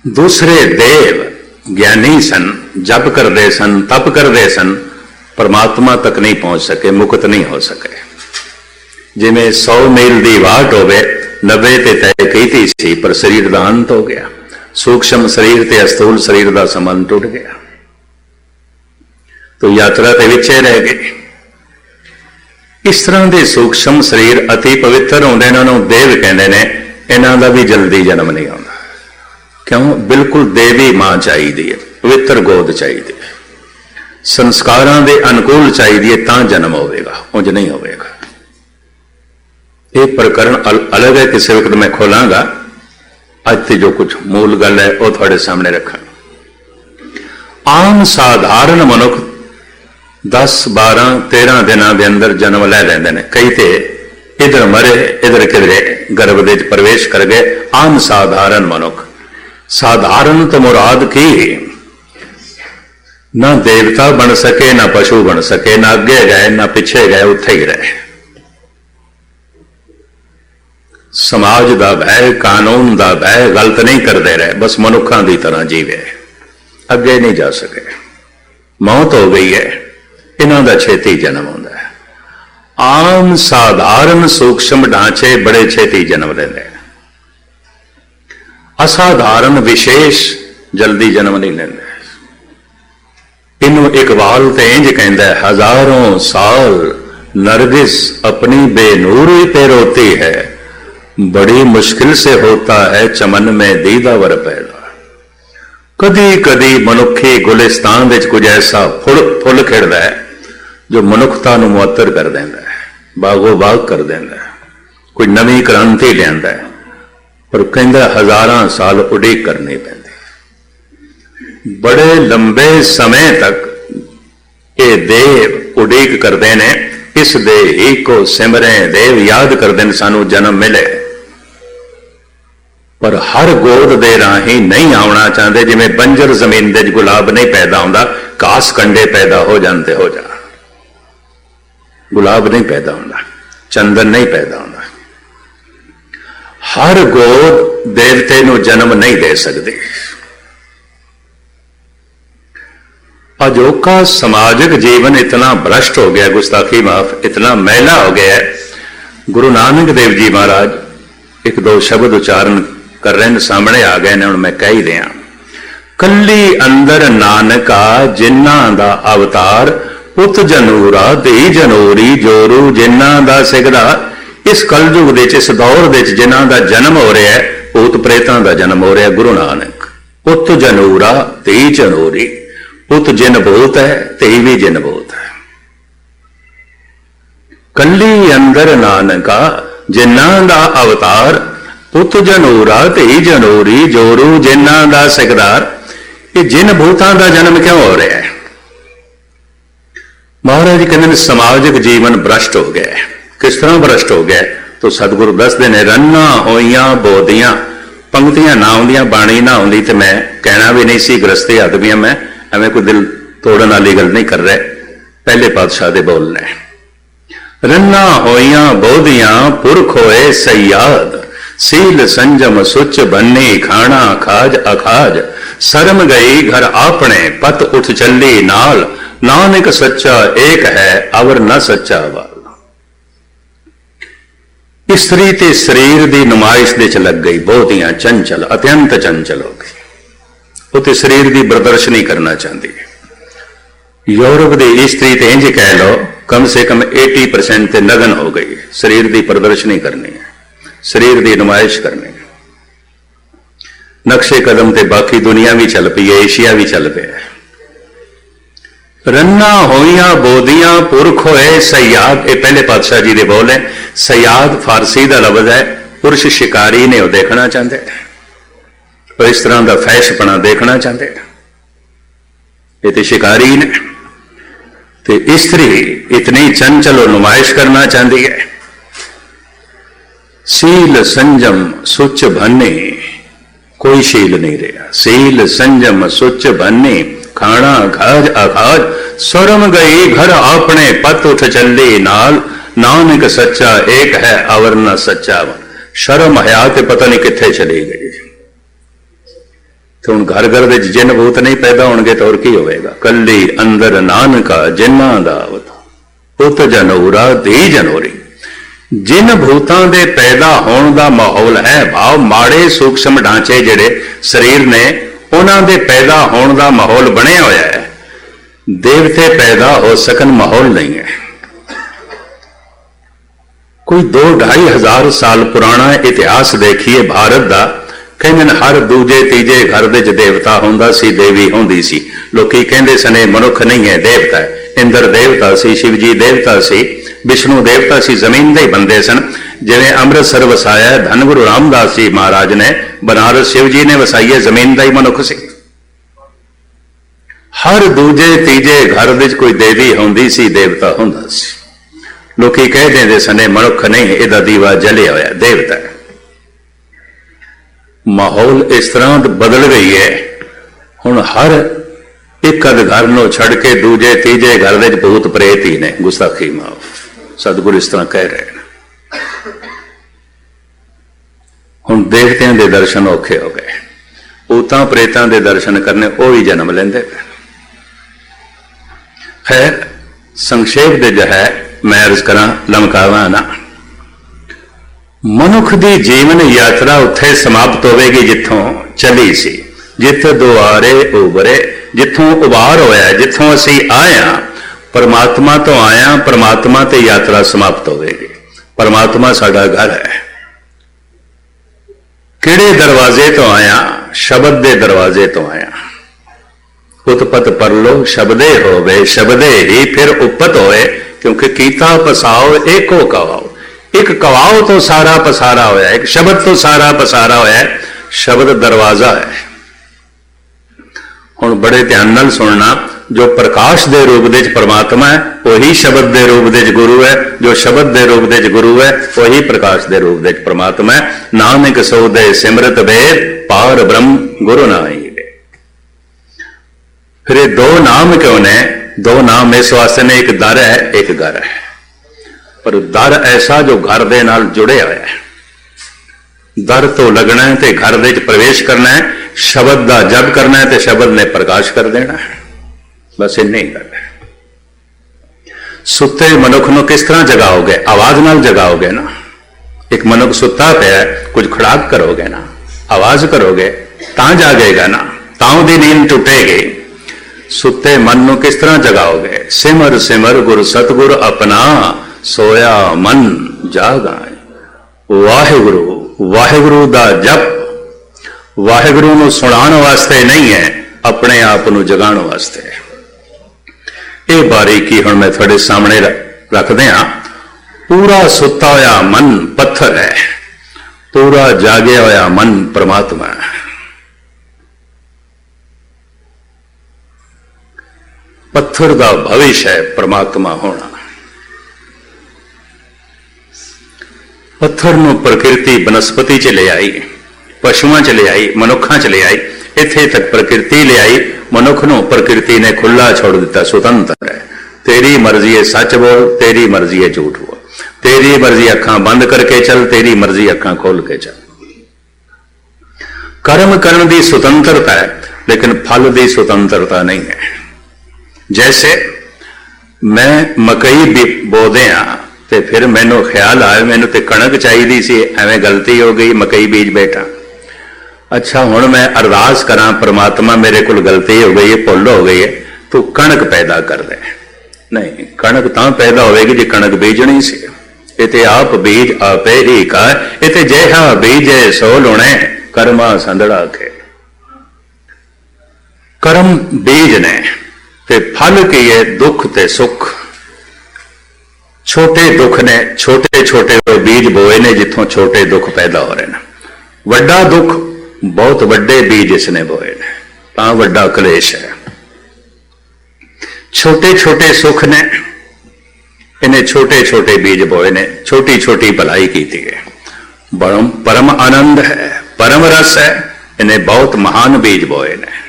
दूसरे देव ज्ञानी सन, जप करते सन, तप करते सन, परमात्मा तक नहीं पहुंच सके, मुक्त नहीं हो सके। जिमें 100 मील की वाट होवे, 90 ते तय की सी, पर शरीर का अंत हो गया। सूक्ष्म शरीर ते अस्थूल शरीर का संबंध टूट गया, तो यात्रा ते विचे रह गए। इस तरह के सूक्ष्म शरीर अति पवित्र होंदे, इन्हां देव कहते हैं। इन्हां दा भी जल्दी जन्म नहीं आता। क्यों? बिल्कुल देवी मां चाहिए है, पवित्र गोद चाहिए, संस्कारां दे अनुकूल चाहिए, तां जन्म होगा, उंज नहीं होगा। यह प्रकरण अलग है, किसी वक्त मैं खोलांगा। अज से जो कुछ मूल गल है वह थोड़े सामने रखा। आम साधारण मनुख 10, 12, 13 दिनों के अंदर जन्म ले लेंदे ने। कई तो इधर मरे, इधर किधरे गर्भ दे प्रवेश कर गए। आम साधारण मनुख। साधारण तो मुराद की, ना देवता बन सके, ना पशु बन सके, ना अगे गए ना पीछे गए, उत्थे ही रहे। समाज का भय, कानून का भय, गलत नहीं करते रहे, बस मनुखों की तरह जीवे, अगे नहीं जा सके। मौत हो गई है, इन्हों का छेती जन्म होता है। आम साधारण सूक्ष्म ढांचे बड़े छेती जन्म लेते हैं। असाधारण विशेष जल्दी जन्म नहीं लेंगे। इनू इकबाल ते इंज कहता है, हजारों साल नरगिस अपनी बेनूरी पे रोती है, बड़ी मुश्किल से होता है चमन में दीदावर पैदा। कदी कदी मनुखी गुलिस्तान विच कुछ ऐसा फुल खिड़दा है जो मनुखता नूं मुअत्तर कर देंदा है, बागो बाग कर देंदा है, कोई नवी क्रांति लियांदा है। पर कहंदा हजारां साल उड़ीक करनी पैंदी। बड़े लंबे समय तक ये देव उड़ीक करते हैं, इस देही को सिमरें, देव याद करते हैं सानू जन्म मिले। पर हर गोद दे राही नहीं आना चाहते। जिमें बंजर जमीन दे गुलाब नहीं पैदा होता, घास कंडे पैदा हो जाते, हो जा गुलाब नहीं पैदा होता, चंदन नहीं पैदा होता। हर गोद देवते नू जन्म नहीं दे सकती। अजोका समाजिक जीवन इतना भ्रष्ट हो गया, गुस्ताखी माफ, इतना मैला हो गया है। गुरु नानक देव जी महाराज एक दो शब्द उच्चारण कर रहे हैं, सामने आ गए ने, मैं कह ही दिया। कली अंदर नानका जिन्ना दा अवतार, पुत जनूरा धी जनूरी जोरू जिन्ना दा सिगड़ा, इस कलयुग दे इस दौर दे जिन्हां दा जन्म हो रहा है, भूत प्रेतां दा जन्म हो रहा है। गुरु नानक उत जनूरा तेई जनूरी, उत जिन भूत है तेई भी जिन भूत है। कली अंदर नानका जिन्हां दा अवतार, पुत जनूरा तेई जनूरी, जोरू जिन्हां दा सिकदार। ये जिन भूतां दा जन्म क्यों हो रहा है? महाराज जी कहते हैं समाजिक जीवन भ्रष्ट हो गया है। किस तरह भ्रष्ट हो गया? तो सतगुरु दसदे ने रन्ना होइयां बोदियां, पंक्तियां ना आउंदियां, बाणी ना आउंदी ते मैं कहना भी नहीं सी, गृहस्थी आदमी मैं एवं कोई दिल तोड़न वाली गल नहीं कर रहे, पहले पातशाह दे बोल ने। रन्ना होइयां बोदियां पुरख होए सयाद, सील संजम सुच बन्नी खाना खाज अखाज। शर्म गई घर आपने पत उठ चली नाल, नानक सच्चा एक है अवर न सच्चा वाल। स्त्री ते शरीर की नुमाइश दे च लग गई, बहुतियां चंचल, अत्यंत चंचल हो गई। वो तो शरीर की प्रदर्शनी करना चाहती है। यूरोप की स्त्री तो इंज कह लो कम से कम 80% ते नगन हो गई, शरीर की प्रदर्शनी करनी है, शरीर की नुमाइश करनी है। नक्शे कदम ते बाकी दुनिया भी चल पई है, एशिया भी चल पिया है। रन्ना होइयां बोदियां पुरख होए सयाद, ये पहले पातशाह जी दे बोल है। सयाद फारसी का लफ्ज है, पुरुष शिकारी ने वो देखना चाहते, और इस तरह का फैशपना देखना चाहते, ये तो शिकारी ने। तो स्त्री इतनी चंचल और नुमाइश करना चाहती है। सील संजम सुच भन्ने, कोई शील नहीं रहा। सील संजम सुच भन्ने, खाना खाज अखाज। शर्म गई घर आपने पत उठ चली नाल, नानक सच्चा एक है अवर न सच्चा। शर्म हया ते पता नहीं किथे चली गई। तो हुण घर घर दे जिन भूत नहीं पैदा होणगे तो और की होवेगा? कली अंदर नानका जिन्हां दा अवतार, उत जनूरा धी जनूरी। जिन भूतां दे पैदा होने का माहौल है, भाव माड़े सूक्ष्म ढांचे जिहड़े शरीर ने, उन्हां दे पैदा होने का माहौल बने होया है। देवते पैदा हो सकन माहौल नहीं है। कोई 2-2.5 हजार साल पुराना इतिहास देखिए भारत का। कहते हर दूजे तीजे घर दे देवता हुंदा सी, देवी हुंदी सी। लोकी कहंदे सने मनुख नहीं है, देवता है। इंद्र देवता सी, शिव जी देवता सी, विष्णु देवता सी, जमीन दे बंदे सन। जिवें अमृतसर वसाया धन गुरु रामदास जी महाराज ने, बनारस शिव जी ने वसाई है, जमीन दा ही मनुख सी। हर दूजे तीजे घर विच कोई देवी हुंदी सी, देवता हुंदा सी। लोकी कह देंदे सने मनुख नहीं, इहदा दीवा जलिया होया, देवता है। माहौल इस तरह बदल गई है, हुण हर एक अध घर नूं छड़ के दूजे तीजे घर विच भूत प्रेत ही ने। गुस्ताखी माफ, सतगुरु इस तरह कह रहे हैं। हुण देवतियां दे दर्शन औखे हो गए, भूतां प्रेतां दे दर्शन करने वो भी जन्म लेंदे पे। खैर संक्षेप दे जो है मैं अर्ज करा, लमकावा ना। मनुख दी जीवन यात्रा उत्थे समाप्त होवेगी जिथों चली सी, जिथे दुआरे उभरे, जिथों उबार होया, जिथों असी आया परमात्मा तो आया, परमात्मा ते यात्रा समाप्त होवेगी। परमात्मा साडा घर है। किहड़े दरवाजे तो आया? शब्द दे दरवाजे तो आया। उत्पत परलो शब्दे होवे, शब्दे ही फिर उपत होए, क्योंकि कीता पसाओ एको कवाओ। एक कवाओ तो सारा पसारा होया, एक शब्द तो सारा पसारा होया। शब्द दरवाजा है। हुण बड़े ध्यान नाल सुनना, जो प्रकाश दे रूप दे परमात्मा है वही शब्द दे रूप दे गुरु है, जो शब्द दे रूप दे गुरु है वही प्रकाश दे रूप दे परमात्मा है। नानक सो दे सिमरत भेद, पार ब्रह्म गुरु नाई। फिर ये दो नाम क्यों ने? दो नाम इस वास्ते ने, एक दर है एक घर है। पर दर ऐसा जो घर दे नाल जुड़े हुआ है। दर तो लगना है तो घर दे प्रवेश करना है, शब्द का जप करना है तो शब्द ने प्रकाश कर देना है। बस इन्ना ही करना है। सुते मनुख नूं किस तरह जगाओगे? आवाज नाल जगाओगे ना। एक मनुख सुता पिया, कुछ खड़ाक करोगे ना, आवाज करोगे तां जागेगा ना, तां दी नींद टुटेगी। सुते मन नूं किस तरह जगाओगे? सिमर सिमर गुर सतगुर अपना, सोया मन जागाए। वाहिगुरु वाहिगुरु दा जप वाहिगुरु नूं सुणाउण वास्ते नहीं है, अपने आप नूं जगाउण वास्ते है। ये बारीकी हुण मैं तुहाडे सामने रख दियां। पूरा सुता होया मन पत्थर है, पूरा जागया होया मन परमात्मा है। पत्थर का भविष्य है परमात्मा होना। पत्थर नूं प्रकृति बनस्पति च ले आई, पशुओं च ले आई, मनुखा च ले आई, इत्थे तक प्रकृति ले आई। मनुख नूं प्रकृति ने खुला छोड़ दिता, स्वतंत्र है। तेरी मर्जी है सच बोल, तेरी मर्जी है झूठ बोल, तेरी मर्जी अखां बंद करके चल, तेरी मर्जी अखां खोल के चल। कर्म करने की स्वतंत्रता है, लेकिन फल की स्वतंत्रता नहीं है। जैसे मैं मकई बो दिया तो फिर मैनू ख्याल आया मैनू तो कणक चाहिए सी, एवं गलती हो गई, मकई बीज बैठा। अच्छा हुण मैं अरदास करा, परमात्मा मेरे को गलती हो गई है, भुल हो गई है, तू कणक पैदा कर दे। नहीं, कणक तां पैदा होगी जो कणक बीजनी सी। इते आप बीज आपे ही का, इते जेहा बीजे सो लुणे, कर्मा संदड़ा के। कर्म बीज ने ते फल की है दुख ते सुख। छोटे दुख ने छोटे छोटे बीज बोए ने, जिथों छोटे दुख पैदा हो रहे हैं। वड्डा दुख बहुत वड्डे बीज इसने बोए ने, तां वड्डा कलेश है। छोटे छोटे सुख ने इन्हें छोटे छोटे बीज बोए ने, छोटी छोटी भलाई की है। परम आनंद है, परम रस है, इन्हें बहुत महान बीज बोए ने।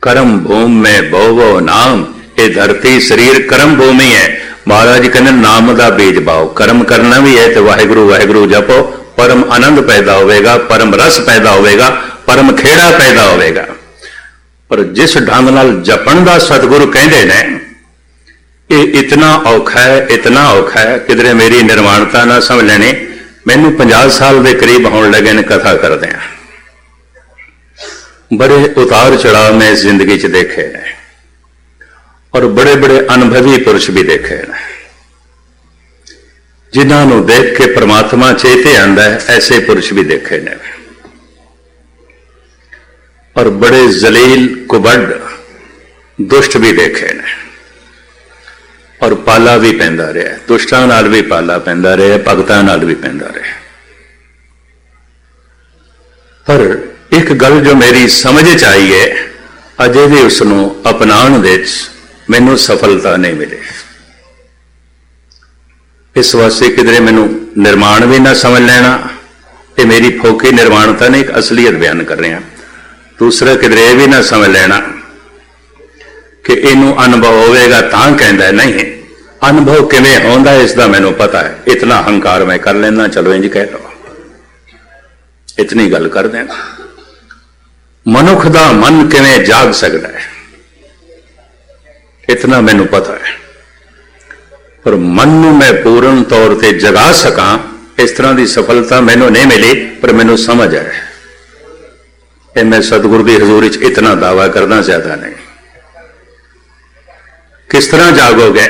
कर्म भूमि में बोवो नाम, ये धरती शरीर कर्म भूमि है। महाराज कहने नाम का बीज बाओ, कर्म करना भी है तो वाहिगुरु वाहिगुरु जपो, परम आनंद पैदा होगा, परम रस पैदा होगा, परम खेड़ा पैदा होगा। पर जिस ढंग नाल जपण का सतगुरु कहते ने, ये इतना औखा है, इतना औखा है, किधरे मेरी निर्माणता ना समझ लेनी। मैनू 50 साल के करीब होने लगे ने कथा करदे हैं। बड़े उतार चढ़ाव में इस जिंदगी च देखे ने, और बड़े बड़े अनुभवी पुरुष भी देखे ने, जिन्होंने देख के परमात्मा चेते आंदा है। ऐसे पुरुष भी देखे ने, और बड़े जलील कुबड़ दुष्ट भी देखे ने, और पाला भी पैंदा रहा। दुष्टां नाल भी पाला पैंदा रहा, भगतां नाल भी पैंदा रहा। पर एक गल जो मेरी समझ च आई है, अजे भी उसनों अपनाउण दे मैनू सफलता नहीं मिली। इस वास्ते किधरे मैनू निर्माण भी ना समझ लेना, ये मेरी फोकी निर्माणता ने एक असलीयत बयान कर रहे हैं। दूसरा किधरे भी ना समझ लेना कि इनू अनुभव होगा तां कहता नहीं। अनुभव किवें होंदा इसका मैनू पता है। इतना हंकार मैं कर लेना, चलो इंज कह लो, इतनी गल कर देना। मनुख दा मन किवें जाग सकता है, इतना मैनू पता है। पर मन नूं मैं पूर्ण तौर पर जगा सका, इस तरह की सफलता मैनू नहीं मिली। पर मैनू समझ है, ये मैं सतगुरु की हजूरी च इतना दावा करना ज्यादा नहीं। किस तरह जागोगे?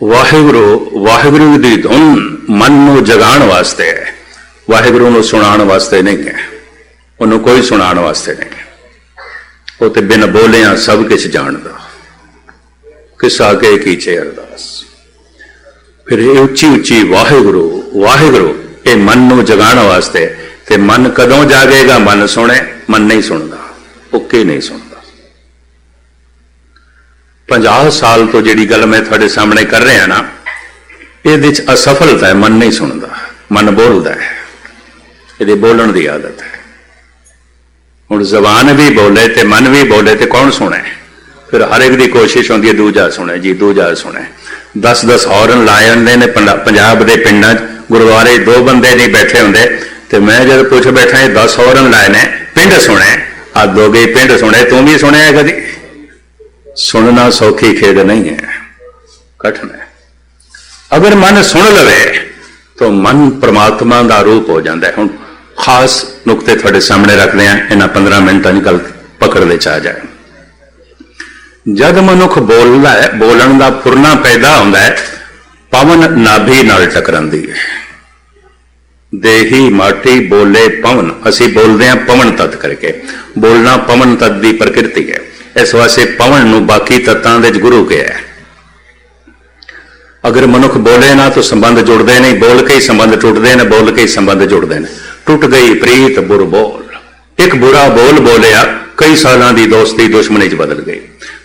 वाहिगुरु वाहिगुरु की धुन मन नूं जगाण वास्ते है, वाहिगुरु नूं सुनाण वास्ते नहीं है। उन्होंने कोई सुनाण वास्ते नहीं है। वो तो बिन बोलिया सब कुछ जानता, किस आगे कीचे अरदास। फिर उच्ची उच्ची वाहिगुरु वाहिगुरु, ये मन नूं जगाण वास्ते। ते मन कदों जागेगा? मन सुने, मन नहीं सुनता, उके नहीं सुनता। 50 साल तो जिहड़ी गल मैं तुहाडे सामने कर रहा ना, ये असफलता है। मन नहीं सुनता, मन बोलता है, ये बोलण की आदत है। हुण जबान भी बोले तो मन भी बोले तो कौन सुने? फिर हर एक की कोशिश होती है दूजा सुने जी, दूजा सुने। 10-10 हॉर्न लाए होंगे ने पंजाब के पिंडां गुरुद्वारे, 2 बंदे नहीं बैठे होंगे। तो मैं जब पूछ बैठा 10 हॉर्न लाए ने, पिंड सुने, आ 2 गई पिंड सुने। तू भी सुने है कभी? सुनना सौखी खेड नहीं है, कठिन है। अगर मन सुन लवे तो मन परमात्मा का रूप हो जाता है। हुण खास नुकते थोड़े सामने रखते हैं, इन्होंने 15 मिनटों की गल पकड़ने च आ जाए। जब मनुख बोलता है, बोलन का फुरना पैदा होता है, पवन नाभि नाल टकरांदी है। देही माटी बोले पवन, असी बोलते हैं पवन तत्त करके, बोलना पवन तत्त की प्रकृति है। इस वास्ते पवन नूं बाकी तत्तां दे गुरु कहा है। अगर मनुख बोले ना तो संबंध जुड़ते नहीं, बोल के ही संबंध टूटते हैं, बोल के ही संबंध जुड़ते हैं। टूट गई प्रीत बुर बोल, एक बुरा बोल बोलिया कई सालों की दोस्ती दुश्मनी च बदल गई।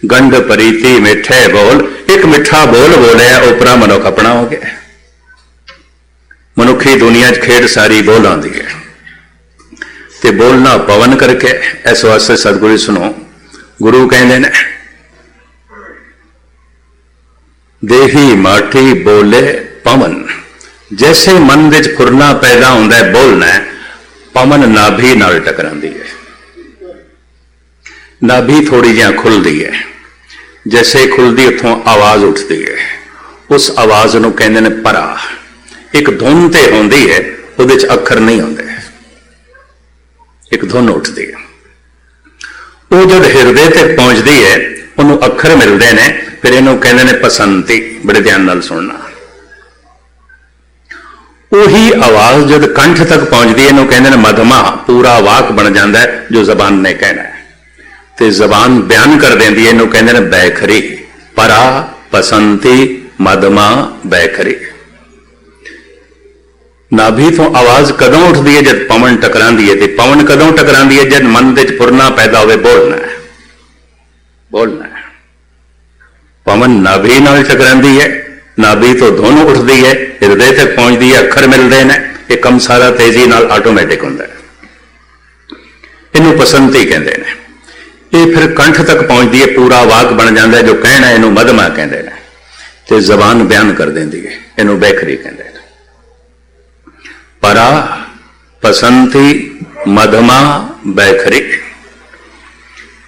गंढ प्रीति मिठे बोल, एक मिठा बोल बोलिया उपरा मनुख अपना हो गया। मनुखी दुनिया च खेड सारी बोल आती है, ते बोलना पवन करके। इस वास्ते सतगुरु सुनो, गुरु कहते ने देही माटी बोले पवन। जैसे मन विच फुरना पैदा होंदा है, बोलना है, पवन नाभि नाल टकरांदी है। नाभि थोड़ी जी खुलती है, जैसे खुलती उतों आवाज उठती है। उस आवाज नूं कहंदे ने परा। एक धुन ते होंदी है, उहदे च अखर नहीं होंदे, एक धुन उठती है। वो जब हृदय तक पहुंचती है, उन्होंने अखर मिलते हैं, फिर इन्हों कहते हैं पसंती। बड़े ध्यान नाल सुनना। उही आवाज जब कंठ तक पहुंचती है, इन्हों कहते हैं मधमा, पूरा वाक बन जाता है जो जबान ने कहना है, तो जबान बयान कर देती है। इन्हों कहते हैं बैखरी, परा पसंती मधमा बैखरी। नाभि तो आवाज कदों उठती है? जब पवन टकरांदी है। तो पवन कदों टकरांदी है? जब मन विच फुरना पैदा होवे, बोलना है, बोलना है। पवन नाभि नाल टकरांदी है, नाभि तो धुन उठती है, हृदय तक पहुंचती है, अखर मिलते हैं। ये कम सारा तेजी नाल ऑटोमैटिक होंदा है। इनू पसंती कहते हैं। ये फिर कंठ तक पहुंचती है, पूरा वाक बन जाता है जो कहना है। इनू मधमा कहते हैं, तो जबान बयान कर देती है। इनू बैखरी कहते हैं। परा पसंती मधमा बैखरी।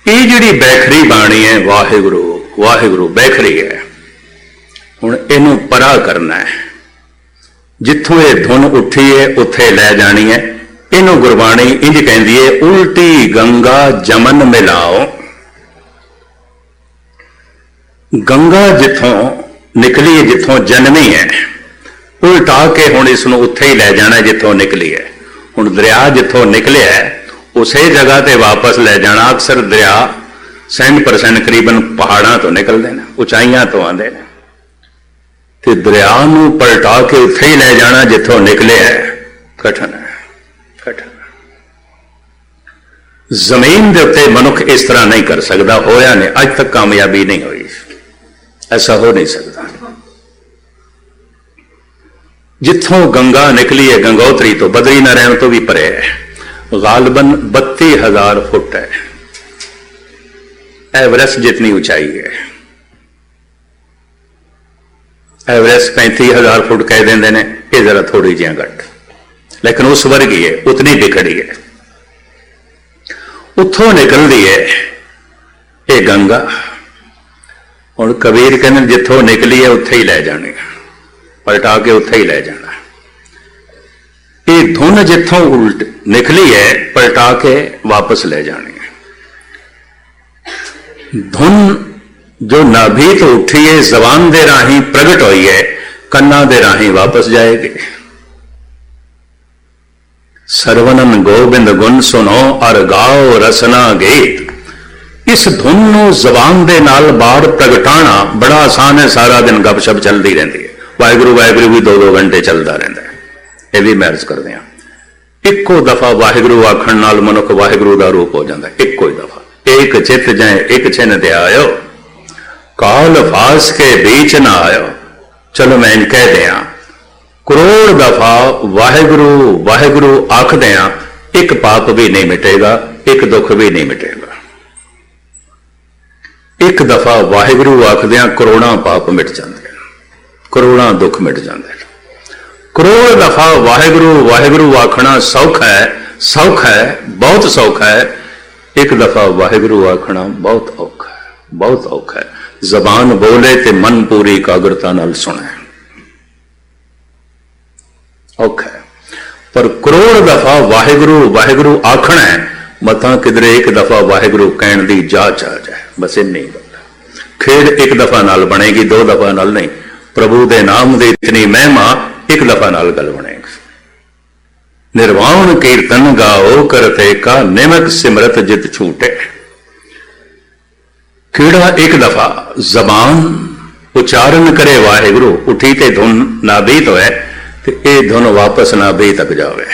ये जिहड़ी बैखरी बाणी है, वाहिगुरु वाहिगुरु बैखरी है। हुण इनू परा करना है। जिथों ये धुन उठी है उत्थे लै जानी है। इनू गुरबाणी इंज कहती है, उल्टी गंगा जमन मिलाओ। गंगा जिथों निकली है, जिथों जन्मी है, उल्टा के हुण इसनूं उत्थे ही लै जाना जिथों निकली है। हुण दरिया जिथों निकलिया है उसे जगह ते वापस लै जाना। अक्सर दरिया 60% करीबन पहाड़ों तो निकलते हैं, उचाइयां तो आते हैं। तो दरिया नूं पलटा के उत्थे ही लै जाना जिथों निकले है, कठिन है, कठिन। जमीन के उत्ते मनुख इस तरह नहीं कर सकता, होया नहीं, अज तक कामयाबी नहीं हुई। ऐसा हो नहीं सकता। जिथों गंगा निकली है, गंगोत्री तो बदरी नारायण तो भी परे है, गालबन 32,000 फुट है। एवरेस्ट जितनी ऊंचाई है। एवरेस्ट 35,000 फुट कह देंगे ने, ये जरा थोड़ी जी घट, लेकिन उस वर्ग ही है, उतनी बिखड़ी है। उतों निकलती है ये गंगा। हुण कबीर कहते जिथों निकली है उत्थे ही लै जाने, पलटा के उत्थे ही लै जाना। ये धुन जिथों उल्ट निकली है, पलटा के वापस ले जानी है। धुन जो नाभि तो उठी है, जबान दे राही प्रगट हुई है, कन्ना दे राही वापस जाएगी। सरवनन गोबिंद गुण सुनो और गाओ रसना गीत। इस धुन नूं जबान दे नाल बाहर प्रगटाना बड़ा आसान है। सारा दिन गपशप चलती रहती है। वाहिगुरु वाहिगुरु भी 2-2 घंटे चलता रहता है। यह भी मैरिज करते हैं। इको दफा वाहिगुरु आखण नाल मनुख वाहिगुरु का रूप हो जाता है। इको ही दफा। एक चित जाए एक छिन ते आयो, काल फास के बीच ना आयो। चलो मैं इन कह दिया, करोड़ दफा वाहिगुरु वाहिगुरु आख दिया, एक पाप भी नहीं मिटेगा, एक दुख भी नहीं मिटेगा। एक दफा वाहिगुरु आख दिया, करोड़ों पाप मिट जाते हैं, करोड़ों दुख मिट जाते हैं। करोड़ दफा वाहिगुरु वाहिगुरु आखना सौखा है, सौखा है, बहुत सौखा है। एक दफा वाहिगुरु आखना बहुत औखा है, बहुत औखा है। जबान बोले ते मन पूरी एकाग्रता नाल सुने, औखा है। पर करोड़ दफा वाहिगुरु वाहिगुरु आखना है, मता किधरे एक दफा वाहिगुरु कहण दी जाच आ जाए, बस इन नहीं बनता। खेड एक दफा नाल बनेगी, 2 दफा नाल नहीं। प्रभु दे नाम दे इतनी महिमा एक दफा नाल गल बनेगी। निर्वाण कीर्तन गाओ करते का निमक सिमरत जित छूटे। केड़ा एक दफा जबान उचारण करे वाहिगुरु उठी ते धुन नाभि तो है ते ये धुन वापस नाभि तक जावे।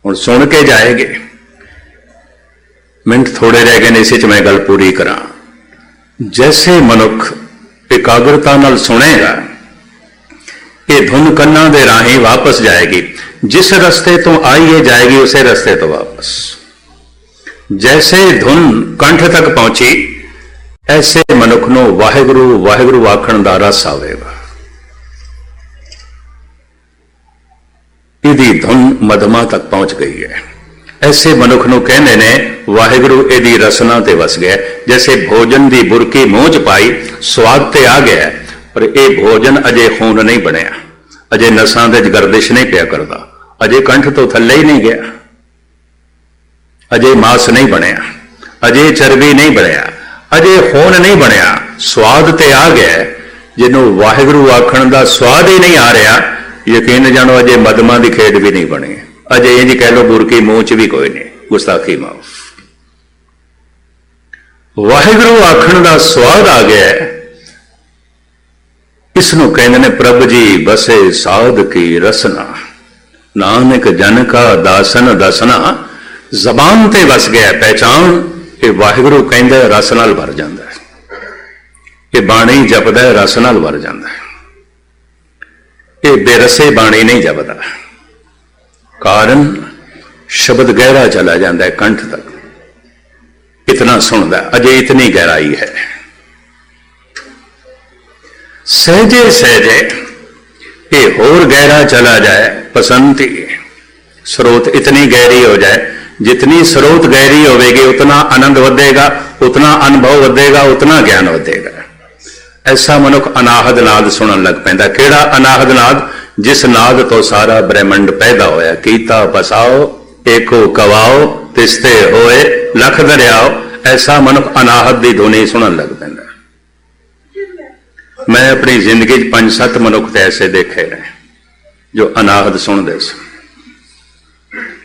हुण सुन के जाएगी। मिनट थोड़े रह गए, इस मैं गल पूरी करा। जैसे मनुख एकाग्रता नाल सुनेगा, ये धुन कन्ना दे राही वापस जाएगी। जिस रस्ते तो आई है जाएगी उसे रस्ते तो वापस। जैसे धुन कंठ तक पहुंची, ऐसे मनुख नूं वाहिगुरु वाहिगुरु आखण दा रस आवेगा। इहदी धुन मधमा तक पहुंच गई है। ऐसे मनुख नूं कहंदे ने वाहिगुरु इहदी रसना ते वस गया। जैसे भोजन दी बुरकी मूंह च पाई, स्वाद ते आ गया, पर यह भोजन अजे खून नहीं बनिया, अजे नसां दे गर्दिश नहीं पिया करदा, अजे कंठ तो थल्ले ही नहीं गया, अजे मांस नहीं बनया, अजे चर्बी नहीं बनया, अजे खून नहीं बनया, स्वाद ते आ गया। जिन्हों वाहिगुरु आखण दा स्वाद ही नहीं आ रहा, यकीन जानो अजे मदमा की खेड भी नहीं बनी, अजे इंज कह लो बुरकी मूंह च भी कोई नहीं, गुस्ताखी माफ। वाहिगुरु आखण दा स्वाद आ गया। इसनों कहते ने प्रभ जी बसे साध की रसना, नानक जन का दासन दसना। जबान ते वस गया पहचान कि वाहिगुरु कहंदा रस नाल भर जांदा है, ये बाणी जपदा रस नाल भर जांदा है, ये बेरसे बाणी नहीं जपदा। कारण शब्द गहरा चला जाता है कंठ तक, इतना सुनदा, अजे इतनी गहराई है। सहजे सहजे ये होर गहरा चला जाए, पसंती स्रोत इतनी गहरी हो जाए, जितनी स्रोत गहरी होगी उतना आनंद વધेगा, उतना अनुभव વધेगा, उतना ज्ञान વધेगा। ऐसा मनुख अनाहद नाद सुनन लग पैंदा। केड़ा अनाहद नाद? जिस नाद तो सारा ब्रह्मंड पैदा होया। कीता पसाओ एको कवाओ तिस्ते होए लख दरियाओ। ऐसा मनुख अनाहद की धुनी सुनन लग पैंदा। मैं अपनी जिंदगी 5-7 मनुख ऐसे देखे ने जो अनाहद सुनते सन।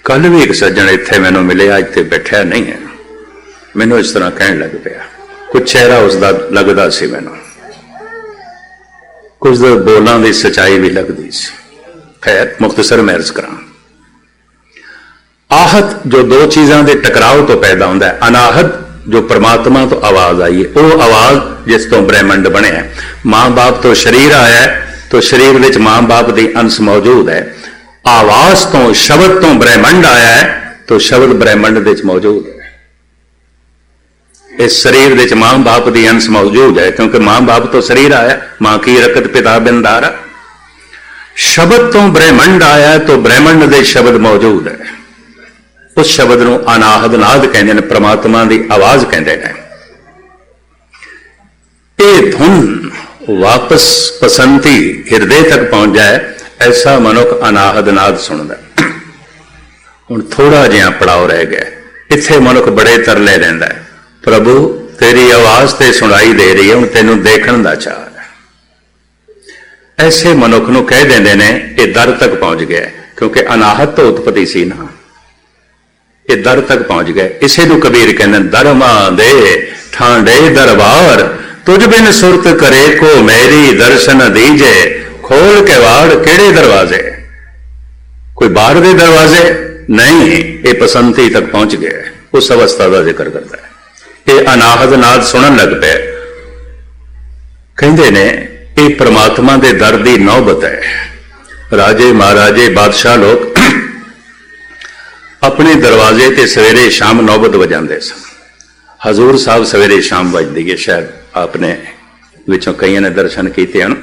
कल भी एक सज्जन इत्थे मैनू मिले, अज ते बैठा नहीं है, मैनू इस तरह कहन लग पिया। कुछ चेहरा उसका लगता सी मैनू, कुछ बोलों की सच्चाई भी लगती सी। खैर मुख्तसर मैं अर्ज करा, आहत जो 2 चीज़ों के टकराव तो पैदा होता है। अनाहत जो परमात्मा तो आवाज आई है, वो आवाज जिस तो ब्रह्मंड बने। मां बाप तो शरीर आया है, तो शरीर में मां बाप की अंश मौजूद है। आवाज तो शब्द तो ब्रह्मंड आया है, तो शब्द ब्रह्मंड विच मौजूद है। इस शरीर विच मां बाप की अंश मौजूद है, क्योंकि मां बाप तो शरीर आया, मां की रकत पिता बिंदारा। शब्द तो ब्रह्मंड आया है, तो ब्रह्मंड के शब्द मौजूद है। उस शब्द नूं अनाहद नाद कहते हैं, परमात्मा की आवाज कहते हैं। ये धुन वापस पसंती हिरदे तक पहुंच जाए, ऐसा मनुख अनाहद नाद सुनता। हुण थोड़ा जिहा पड़ाव रह गया। इत्थे मनुख बड़े तरले रहिंदा है, प्रभु तेरी आवाज ते सुनाई दे रही है, हुण तैनूं देखण दा चाह है। ऐसे मनुख नूं कह देंदे ने ये दर तक पहुंच गया, क्योंकि अनाहत तो उत्पत्ति सी ना, ये दर तक पहुंच गए। इसे नूं कबीर कहंदे दरमा दे ठांडे दरबार, तुझ बिन सुरत करे को मेरी दर्शन दीजे। खोल के वाड़ केड़े दरवाजे? कोई बाहर दे दरवाजे नहीं, ये पसंती तक पहुंच गया। उस अवस्था का जिक्र करता है। ये अनाहद नाद सुनन लग पे, कहंदे ने ये परमात्मा दे दर दी नौबत है। राजे महाराजे बादशाह लोग अपने दरवाजे ते सवेरे शाम नौबत वजांदे सन। हजूर साहब सवेरे शाम बजदी है, शायद आपने विचों कई ने दर्शन किए हैं।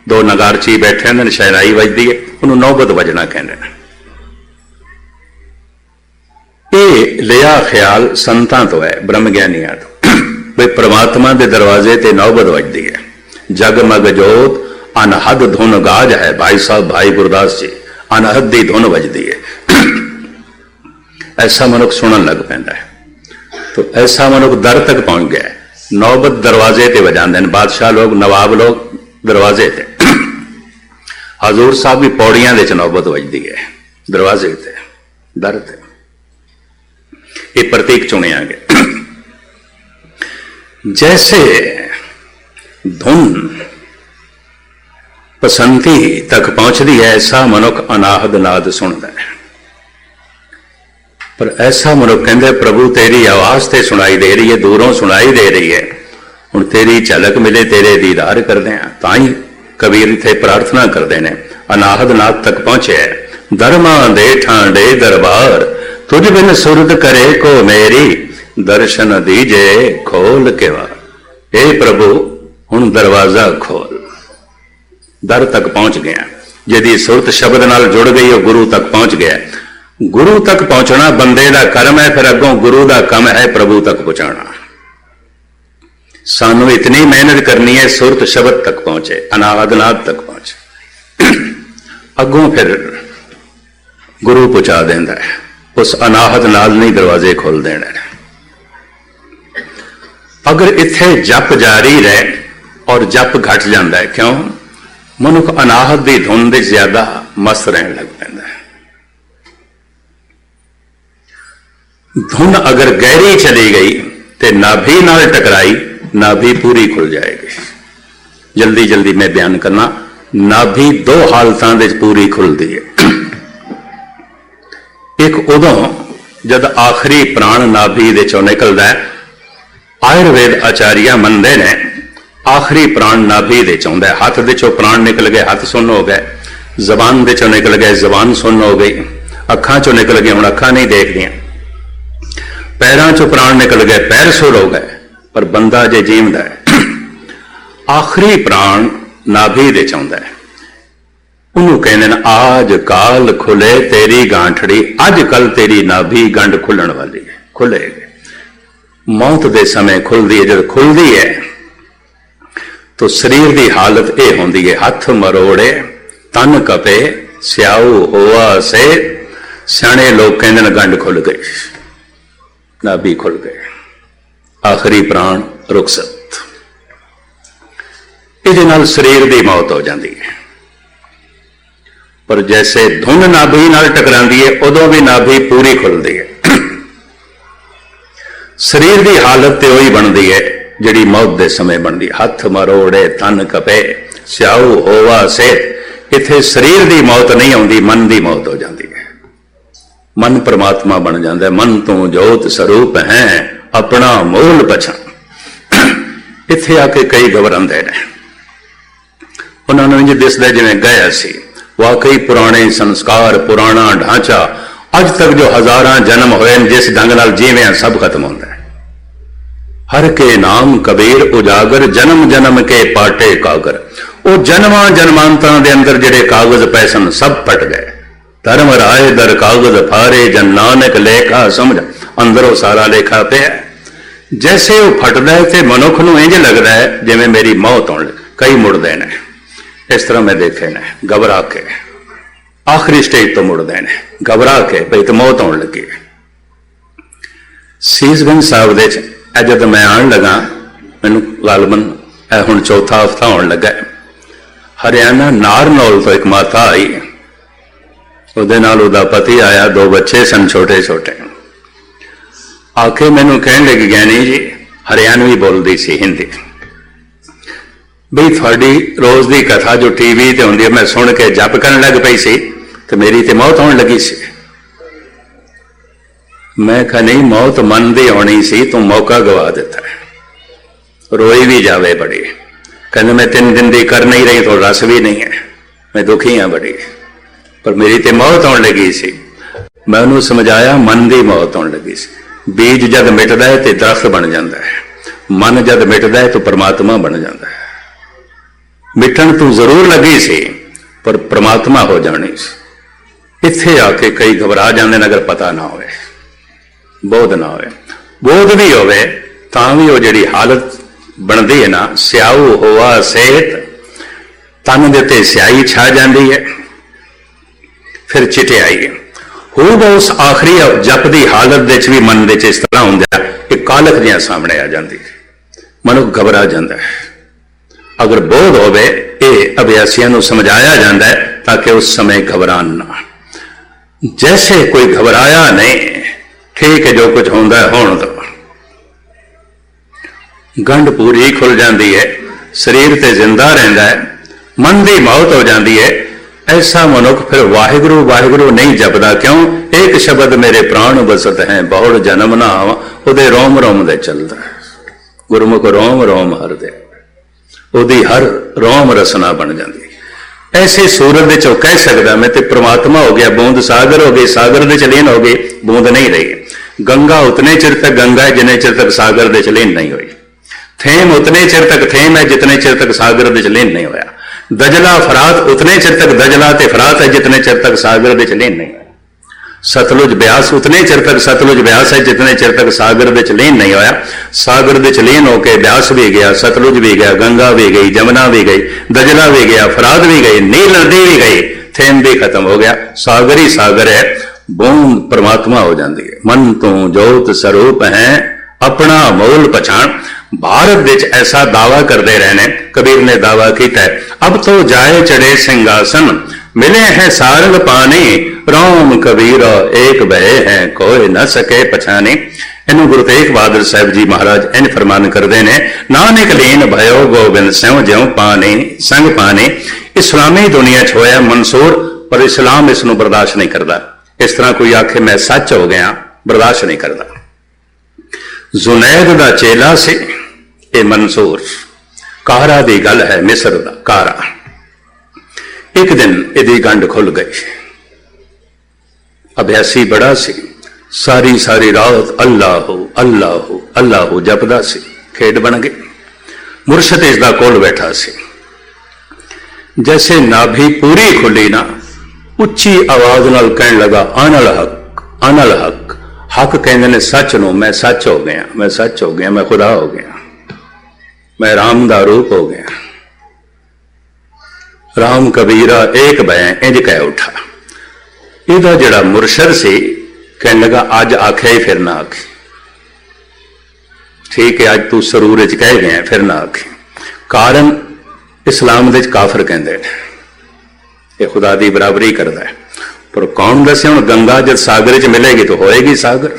2 नगारची बैठे हैं, शहनाई बजदी है, उन्होंने नौबत वजना कहते हैं। ये लिया ख्याल संतां तो है, ब्रह्म ज्ञानियां तो, भाई परमात्मा के दरवाजे ते नौबत वजदी है। जगमग जोत अनहद धुन गाज है। भाई साहब भाई गुरदास जी, अनहद की धुन वजदी है। ऐसा मनुख सुनन लग पैंदा है। तो ऐसा मनुख दर तक पहुंच गया है। नौबत दरवाजे ते वजांदे ने बादशाह लोग, नवाब लोग दरवाजे ते हजूर साहब भी पौड़ियां दे च नौबत वजदी है, दरवाजे ते दर ते। ये प्रतीक चुनिया गया। जैसे धुन पसंदी तक पहुंचती है, ऐसा मनुख अनाहद नाद सुनता है। पर ऐसा मनुख कहते प्रभु तेरी आवाज ते सुनाई दे रही है, दूरों सुनाई दे रही है, हुण तेरी झलक मिले, तेरे दीदार करते हैं। ताई कबीर इत्थे प्रार्थना करते हैं, अनाहद नाद तक पहुंचे, दरमा दे ठांडे दरबार, तुझ बिन सुरत करे को मेरी, दर्शन दीजे खोल के वार। हे प्रभु हुण दरवाजा खोल। दर तक पहुंच गया, जिहदी सुरत शब्द नाल जुड़ गई वो गुरु तक पहुंच गया। गुरु तक पहुंचना बंदे का कर्म है, फिर अगों गुरु का काम है प्रभु तक पहुंचाना। सानू इतनी मेहनत करनी है सुरत शब्द तक पहुंचे, अनाहदनाद तक पहुंचे, अगों फिर गुरु पहुंचा देंदा है। उस अनाहद नाल नहीं दरवाजे खोल देने। अगर इत्थे जप जारी रहे और जप घट जाता है, क्यों? मनुख अनाहत की धुन दे ज्यादा मस्त रहने लग पैंदा है। धुन अगर गहरी चली गई तो नाभि नाल टकराई, नाभि पूरी खुल जाएगी। जल्दी जल्दी मैं बयान करना, नाभि दो हालतां दे पूरी खुलती है। एक उदों जद आखिरी प्राण नाभि दे चों निकलदा है, आयुर्वेद आचार्य मनदे ने आखिरी प्राण नाभि दे चौंदा है। हाथ दे चों प्राण निकल गए, हाथ सुन्न हो गए, जबान दे चों निकल गए, जबान सुन्न हो गई, अखां चों निकल गए, हुण अखां नहीं देखदियां, पैरां चों प्राण निकल गए, पैर सुर हो गए, पर बंदा जे जीवदा है। आखिरी प्राण नाभि दे चौंदा है, उन्होंने कहते हैं आज काल खुले तेरी गांठड़ी, अज कल तेरी नाभि गंढ खुलण वाली है, खुलेगी। मौत दे समय खुलती है, जब खुलती है तो शरीर की हालत यह होंदी है, हथ मरोड़े तन कपे स्याऊ होआ से। सियाणे लोग कहते हैं गंढ खुल गई, नाभि खुल गए, आखिरी प्राण रुखसत। इहदे नाल शरीर की मौत हो जाती है। पर जैसे धुन नाभि नाल टकरांदी है, उदों भी नाभि पूरी खुलती है। शरीर की हालत तो वही बनती है जिहड़ी मौत के समय बनती। हथ मरोड़े तन कपे स्याऊ होवा से। इत्थे शरीर की मौत नहीं आती, मन की मौत हो जाती है। मन परमात्मा बन जाता है। मन तू जोत स्वरूप है, अपना मूल पछाण। इत्थे आके कई घबरांदे ने, उन्होंने इंज दिसदा जिवें गया सी। वाकई पुराने संस्कार, पुराना ढांचा, अज तक जो हजारां जन्म होए जिस ढंग नाल जीविया सब खत्म होता है। हर के नाम कबीर उजागर, जन्म जन्म के पाटे कागर। वो जन्मां जन्मांतरां दे अंदर जिहड़े कागज पए सन सब फट गए। धर्म राय दर कागज फारे, जन नानक लेखा समझ। अंदरों सारा लेखा पिया। जैसे वो फटदा है तो मनुख नूं इंज लगदा है जिवें मेरी मौत होण लगी। कई मुड़दे ने, इस तरह मैं देखे ने, घबरा के आखिरी स्टेज तो मुड़दे ने, घबरा के भई तो मौत होण लगी। सीसगंज साहब दे जब मैं आन लगा, मैनू गालबन हुण चौथा हफ्ता होण लगा। हरियाणा नारनौल तो एक माता आई, उहदे नाल उहदा पति आया, दो बच्चे सन छोटे छोटे। आके मैनू कहण लगी ज्ञानी जी, हरियाणवी बोलदी सी, हिंदी, बई थोड़ी रोज की कथा जो टीवी ते हुंदी है मैं सुन के जप करन लग पई सी तो मेरी तो मौत होने लगी सी। मैं कहा नहीं, मौत मन दी होनी सी, तू मौका गवा दिता है। रोई भी जावे बड़ी, कहते मैं 3 दिन दी कर नहीं रही तो रस भी नहीं है, मैं दुखी हाँ बड़ी, पर मेरी तो मौत होने लगी सी। मैं उन्होंने समझाया मन की मौत होने लगी सी। बीज जद मिटदा है तो दरख्त बन जाता है, मन जद मिटदा है तो परमात्मा बन जाता है। मिटन तो जरूर लगी सी पर परमात्मा हो जानी सी। इत्थे आके कई घबरा जाते अगर पता ना होवे, बोध ना होवे। बोध भी होवे तां भी वो जिहड़ी हालत बनती है ना, स्याऊ होआ सेहत, तन दे ते स्याही छा जाती है, फिर चिटियाई होगा। उस आखिरी जप की हालत दे भी मन दे इस तरह होंदा कि कालख जिहां सामने आ जाती है, मनुख घबरा जाता है। अगर बोध होवे ये अभ्यासियों को समझाया जाता है ताकि उस समय घबरान ना। जैसे कोई घबराया नहीं, ठीक है जो कुछ होता है होने दो। गंढ पूरी खुल जाती है, शरीर ते जिंदा रहता है, मन की मौत हो जाती है। ऐसा मनुख फिर वाहिगुरु वाहिगुरु नहीं जपदा। क्यों? एक शब्द मेरे प्राण बसत है, बहुड़ जन्म ना आवा, उहदे रोम रोम दे चलदा। गुरमुख रोम रोम हर दे, उहदी हर रोम रसना बन जाती। ऐसे सूरत दे चो कह सकदा मैं ते परमात्मा हो गया, बूंद सागर हो गई, सागर दे च लीन हो गई, बूंद नहीं रही। गंगा उतने चिर तक गंगा है जितने चिर तक सागर दे च लीन नहीं हुई। थेम उतने चिर तक थेम है जितने चिर तक सागर दे च लीन नहीं होया। दजला फरात उतने चिर तक दजला ते फरात है जितने चिर तक सागर दे च लीन नहीं होया। सतलुज ब्यास उतने चिर तक सतलुज ब्यास है जितने चिर तक सागर दे च लीन नहीं होया। सागर दे च लीन होके ब्यास भी गया, सतलुज भी गया, गंगा भी गई, जमुना भी गई, दजला भी गया, फरात भी गई, नील नदी भी गई, थेम भी खत्म हो गया। सागर ही सागर है, बूंद परमात्मा हो जाती है। मन तू जोत स्वरूप है, अपना मूल पछाण। भारत विच ऐसा दावा करते रहने, कबीर ने दावा किया है, अब तो जाए चढ़े सिंहासन, मिले हैं सारंग पानी, राम कबीर एक भय है, कोई न सके पछाने। इन्हू गुरु तेग बहादुर साहब जी महाराज इन फरमान करते हैं, नानक लीन भयो गोबिंद स्यों ज्यों पाने संग पाने। इस्लामी दुनिया च होया मंसूर, पर इस्लाम इसनू बर्दाश्त नहीं करता। इस तरह कोई आखे मैं सच हो गया, बर्दाश्त नहीं करता। जुनैद दा चेला से ये मंसूर, कारा दी गल है, मिस्र दा कारा। एक दिन इहदी गंढ खुल गई। अभ्यासी बड़ा सी, सारी सारी रात अल्लाह अल्लाह अल्लाह जपदा सी, खेड बन गई। मुर्शद इसदा कोल बैठा सी। जैसे नाभि पूरी खुली ना, उच्ची आवाज नाल कहन लगा, अनल हक अनल हक। हक कहते ने सच नो, मैं सच हो गया, मैं सच हो गया, मैं खुदा हो गया, मैं राम दा रूप हो गया। राम कबीरा एक भय, इंज कह उठा। इहदा जिहड़ा मुर्शद से कहने लगा, अज आख्या ही फिर ना आखी। ठीक है, अज तू सरूर च कह गया, फिर ना आखी। कारण इस्लाम दे काफर कहते हैं ये खुदा की बराबरी करता है। पर कौन दसे हुण, गंगा जब सागर च मिलेगी तो होएगी सागर।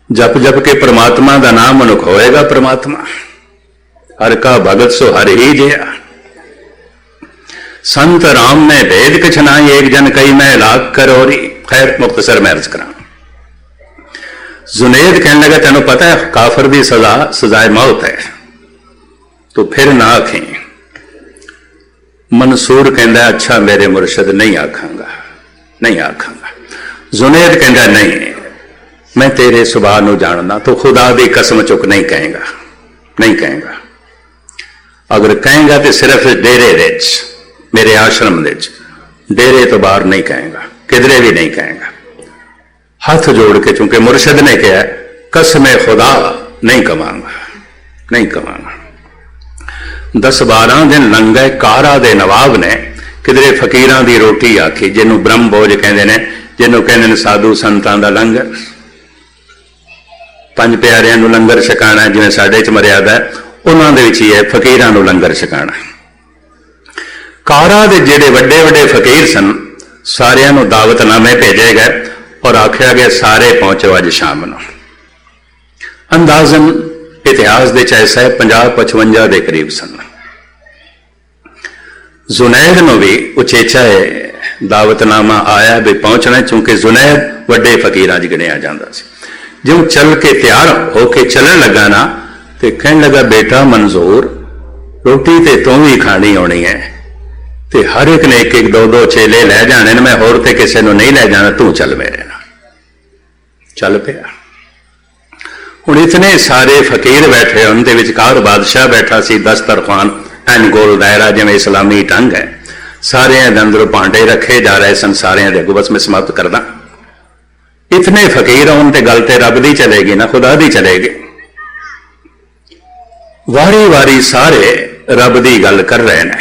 जप जप के परमात्मा का नाम मनुख होएगा परमात्मा। हर का भगत सो हर ही जिया, संत राम ने भेद कछ नाई, एक जन कई मैं लाख करोरी। खैर मुख्तसर मैं अर्ज करा। जुनैद कहने लगा, तेनों पता है काफर की सजा सजाए मौत है, तो फिर ना आखें। मंसूर कहता, अच्छा मेरे मुर्शद नहीं आखांगा, नहीं आखांगा। जुनैद कहता, नहीं मैं तेरे सुभाव को जानना, तो खुदा की कसम चुक नहीं कहेगा, नहीं कहेगा। अगर कहेगा तो सिर्फ डेरे विच, मेरे आश्रम विच, डेरे तो बाहर नहीं कहेगा, किधरे भी नहीं कहेगा। हाथ जोड़ के, चूंकि मुर्शद ने कहा कसम खुदा नहीं कमांगा, नहीं कमांगा। 10-12 दिन लंघे, कारा दे नवाब ने किधरे फकीरां दी रोटी आखी, जिन्हों ब्रह्म भोज कहते हैं, जिन्हों कहते हैं साधु संतां दा लंगर। 5 प्यारियां नूं लंगर छकाना जिवें साडे च मर्यादा है, उन्हां दे विच ही है फकीरां नूं लंगर छकाना। कारा दे जिहड़े वड्डे वड्डे फकीर सन, सारियां नूं दावतनामे भेजे गए और आख्या गया सारे पहुंचो अज शाम नूं। अंदाजन इतिहास दे ऐसा है 50-55 के करीब सन। जुनैद नूं भी उचेचा है दावतनामा आया भी पहुंचना, चूंकि जुनैद वड्डे फकीरां च गिणिया जांदा सी। जो चल के तैयार होके चलन लगा ना, तो कहने लगा, बेटा मंजूर, रोटी ते तू भी खानी होनी है, ते हर एक ने 1-1 2-2 चेले लै जाने, मैं होर ते किसी नूं नहीं लै जाना, तू चल मेरे नाल। चल पिया। हुण इतने सारे फकीर बैठे, उनके विचकार बादशाह बैठा सी, दस्तरखान एन गोल दायरा, जिवें इस्लामी ढंग है। सारे अंदरों भांडे रखे जा रहे सन, सारे दे अगों बस मैं समाप्त करदा। इतने फकीर होण ते गल ते रब दी चलेगी ना, खुदा दी चलेगी। वारी वारी सारे रब की गल कर रहे हैं,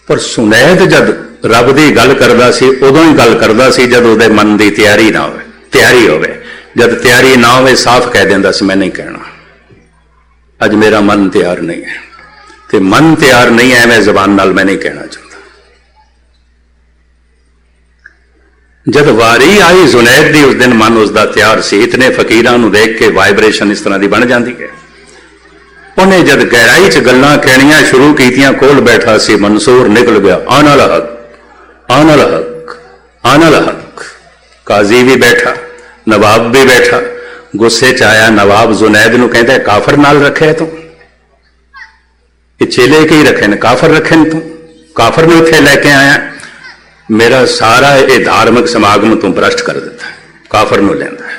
पर सुनैद जब रब की गल करता सी, उदों ही गल करता सी जब उसदे मन की तैयारी ना हो, तैयारी होवे। जब तैयारी ना हो, साफ कह देंदा सी, मैं नहीं कहना, अज मेरा मन तैयार नहीं है। ਤੇ ਮਨ ਤਿਆਰ ਨਹੀਂ, ਐਵੇਂ ਜ਼ਬਾਨ ਨਾਲ ਮੈਂ ਨਹੀਂ ਕਹਿਣਾ ਚਾਹੁੰਦਾ। जब वारी आई जुनैद दी, उस दिन मन उसका तैयार सी। इतने फकीरां नूं देख के वाइब्रेशन इस तरह की बन जाती है। उन्हें जब गहराई च गल्लां कहणियां शुरू कीतियां, कोल बैठा सी मंसूर निकल गया, आना लहक, आना लहक, आना लहक। काजी भी बैठा, नवाब भी बैठा। गुस्से च आया नवाब जुनैद नूं कहंदा, काफर नाल रखे तू, ये चेले की रखे ने, काफर रखे ने, तू काफर नूं इत्थे लैके आया, मेरा सारा ये धार्मिक समागम तू भ्रष्ट कर दिता, काफर नूं लैंदा है।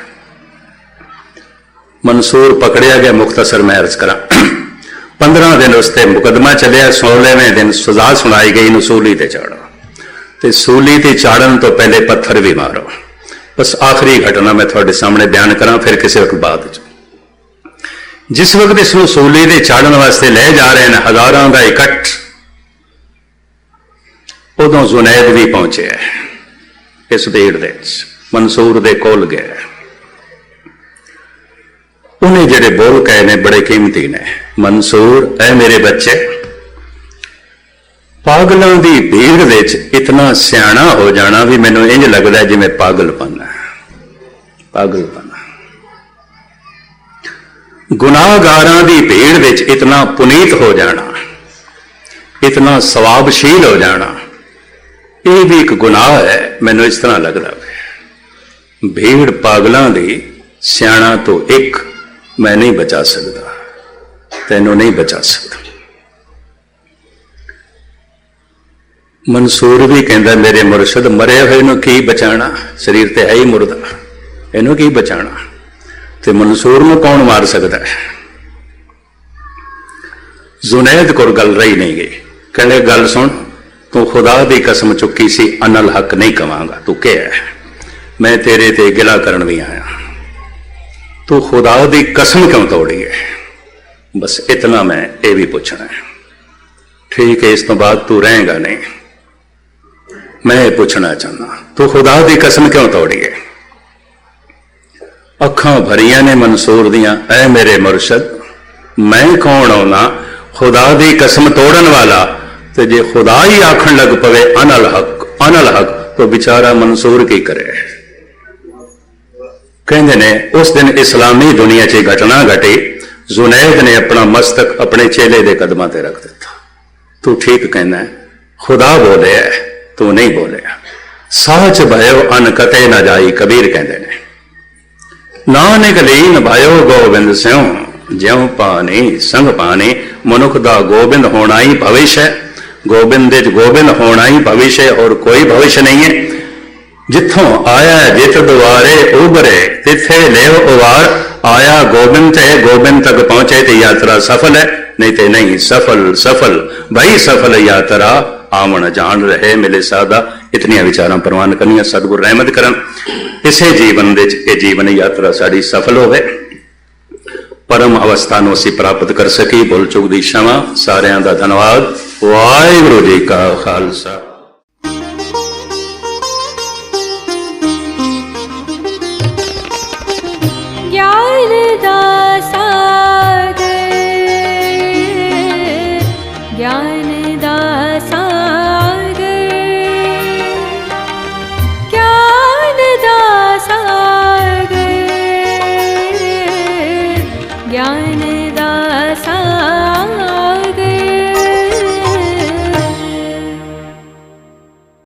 मंसूर पकड़िया गया। मुख्तसर मैं अर्ज करा, 15 दिन उसते मुकदमा चलिया। 16वें दिन सजा सुनाई गई, नूं सूली ते चाड़ो, ते सूली ते चाड़न तो पहले पत्थर भी मारो। बस आखिरी घटना मैं थोड़े सामने बयान करा, फिर किसी वक्त बाद जिस वक्त इसनूं सूली ते चाड़न वास्ते ले जा रहे हैं, हजारों का इकट्ठ, उदों जुनैद भी पहुंचे इस भीड़ दे मंसूर दे कोल गए। उन्हें जेड़े बोल कहे ने बड़े कीमती ने। मंसूर, ऐ मेरे बच्चे, पागलों की भीड़ विच इतना सियाणा हो जाना भी मैनूं इंज लगदा है जिवें पागलपन है, पागलपन। गुनाहगारां की भीड़ विच इतना पुनीत हो जाना, इतना सवाबशील हो जाना, ये भी एक गुनाह है। मैनू इस तरह लगता है भीड़ पागलों की सियाणा तो एक मैं नहीं बचा सकता, तेनों नहीं बचा सकता। मंसूर भी कहता, मेरे मुर्शद, मरे हुए नूं की बचाना, शरीर ते है ही मुर्दा, इनू की बचाना, ते मंसूर नूं कौन मार सकता है। जुनैद को गल रही नहीं गई। कहने, गल सुन, तू खुदा की कसम चुकी सी, अनल हक नहीं कवांगा, तू क्या है, मैं तेरे ते गिला करन भी आया, तू खुदा की कसम क्यों तोड़ी है। बस इतना मैं ये भी पूछना है। ठीक है, इस तो बाद तू रहेगा नहीं, मैं ये पूछना चाहना, तू खुदा की कसम क्यों तोड़ी है। अखां भरियां ने मंसूर दियां, ऐ मेरे मुर्शद, मैं कौन होना खुदा की कसम तोड़न वाला। तो जे खुदा ही आखन लग पवे अनल हक, अनल हक, तो बेचारा मंसूर की करे। कहते ने उस दिन इस्लामी दुनिया च घटना घटी, जुनैद ने अपना मस्तक अपने चेले के कदमां ते रख दिता। तू ठीक कहना है, खुदा बोले है, तू नहीं बोले। साच भयो अन कते न जाई, कबीर कहते ने। नानक लीन भयो गोबिंद स्यों, ज्यों पानी संग पानी। मनुख दा गोबिंद होना ही भविष्य है, गोबिंद गोबिंद होना ही भविष्य है, और कोई भविष्य नहीं है। जिथों आया जित द्वारे उबरे, तिथे ले उवार। आया गोबिंद थे, गोबिंद तक पहुंचे तो यात्रा सफल है, नहीं तो नहीं सफल। सफल भाई सफल यात्रा, आवन जान रहे मिले सादा। इतनियां विचारां प्रवान करनियां, सतगुरु रहमत करन, इसे जीवन दे ये जीवन यात्रा साड़ी सफल होवे, परम अवस्था नूं असीं प्राप्त कर सकी। भुल चुक दी क्षमा, सारियां दा धन्नवाद। वाहिगुरू जी का खालसा। ज्ञान दा सागर, ज्ञान दा सागर, ज्ञान दा सागर, ज्ञान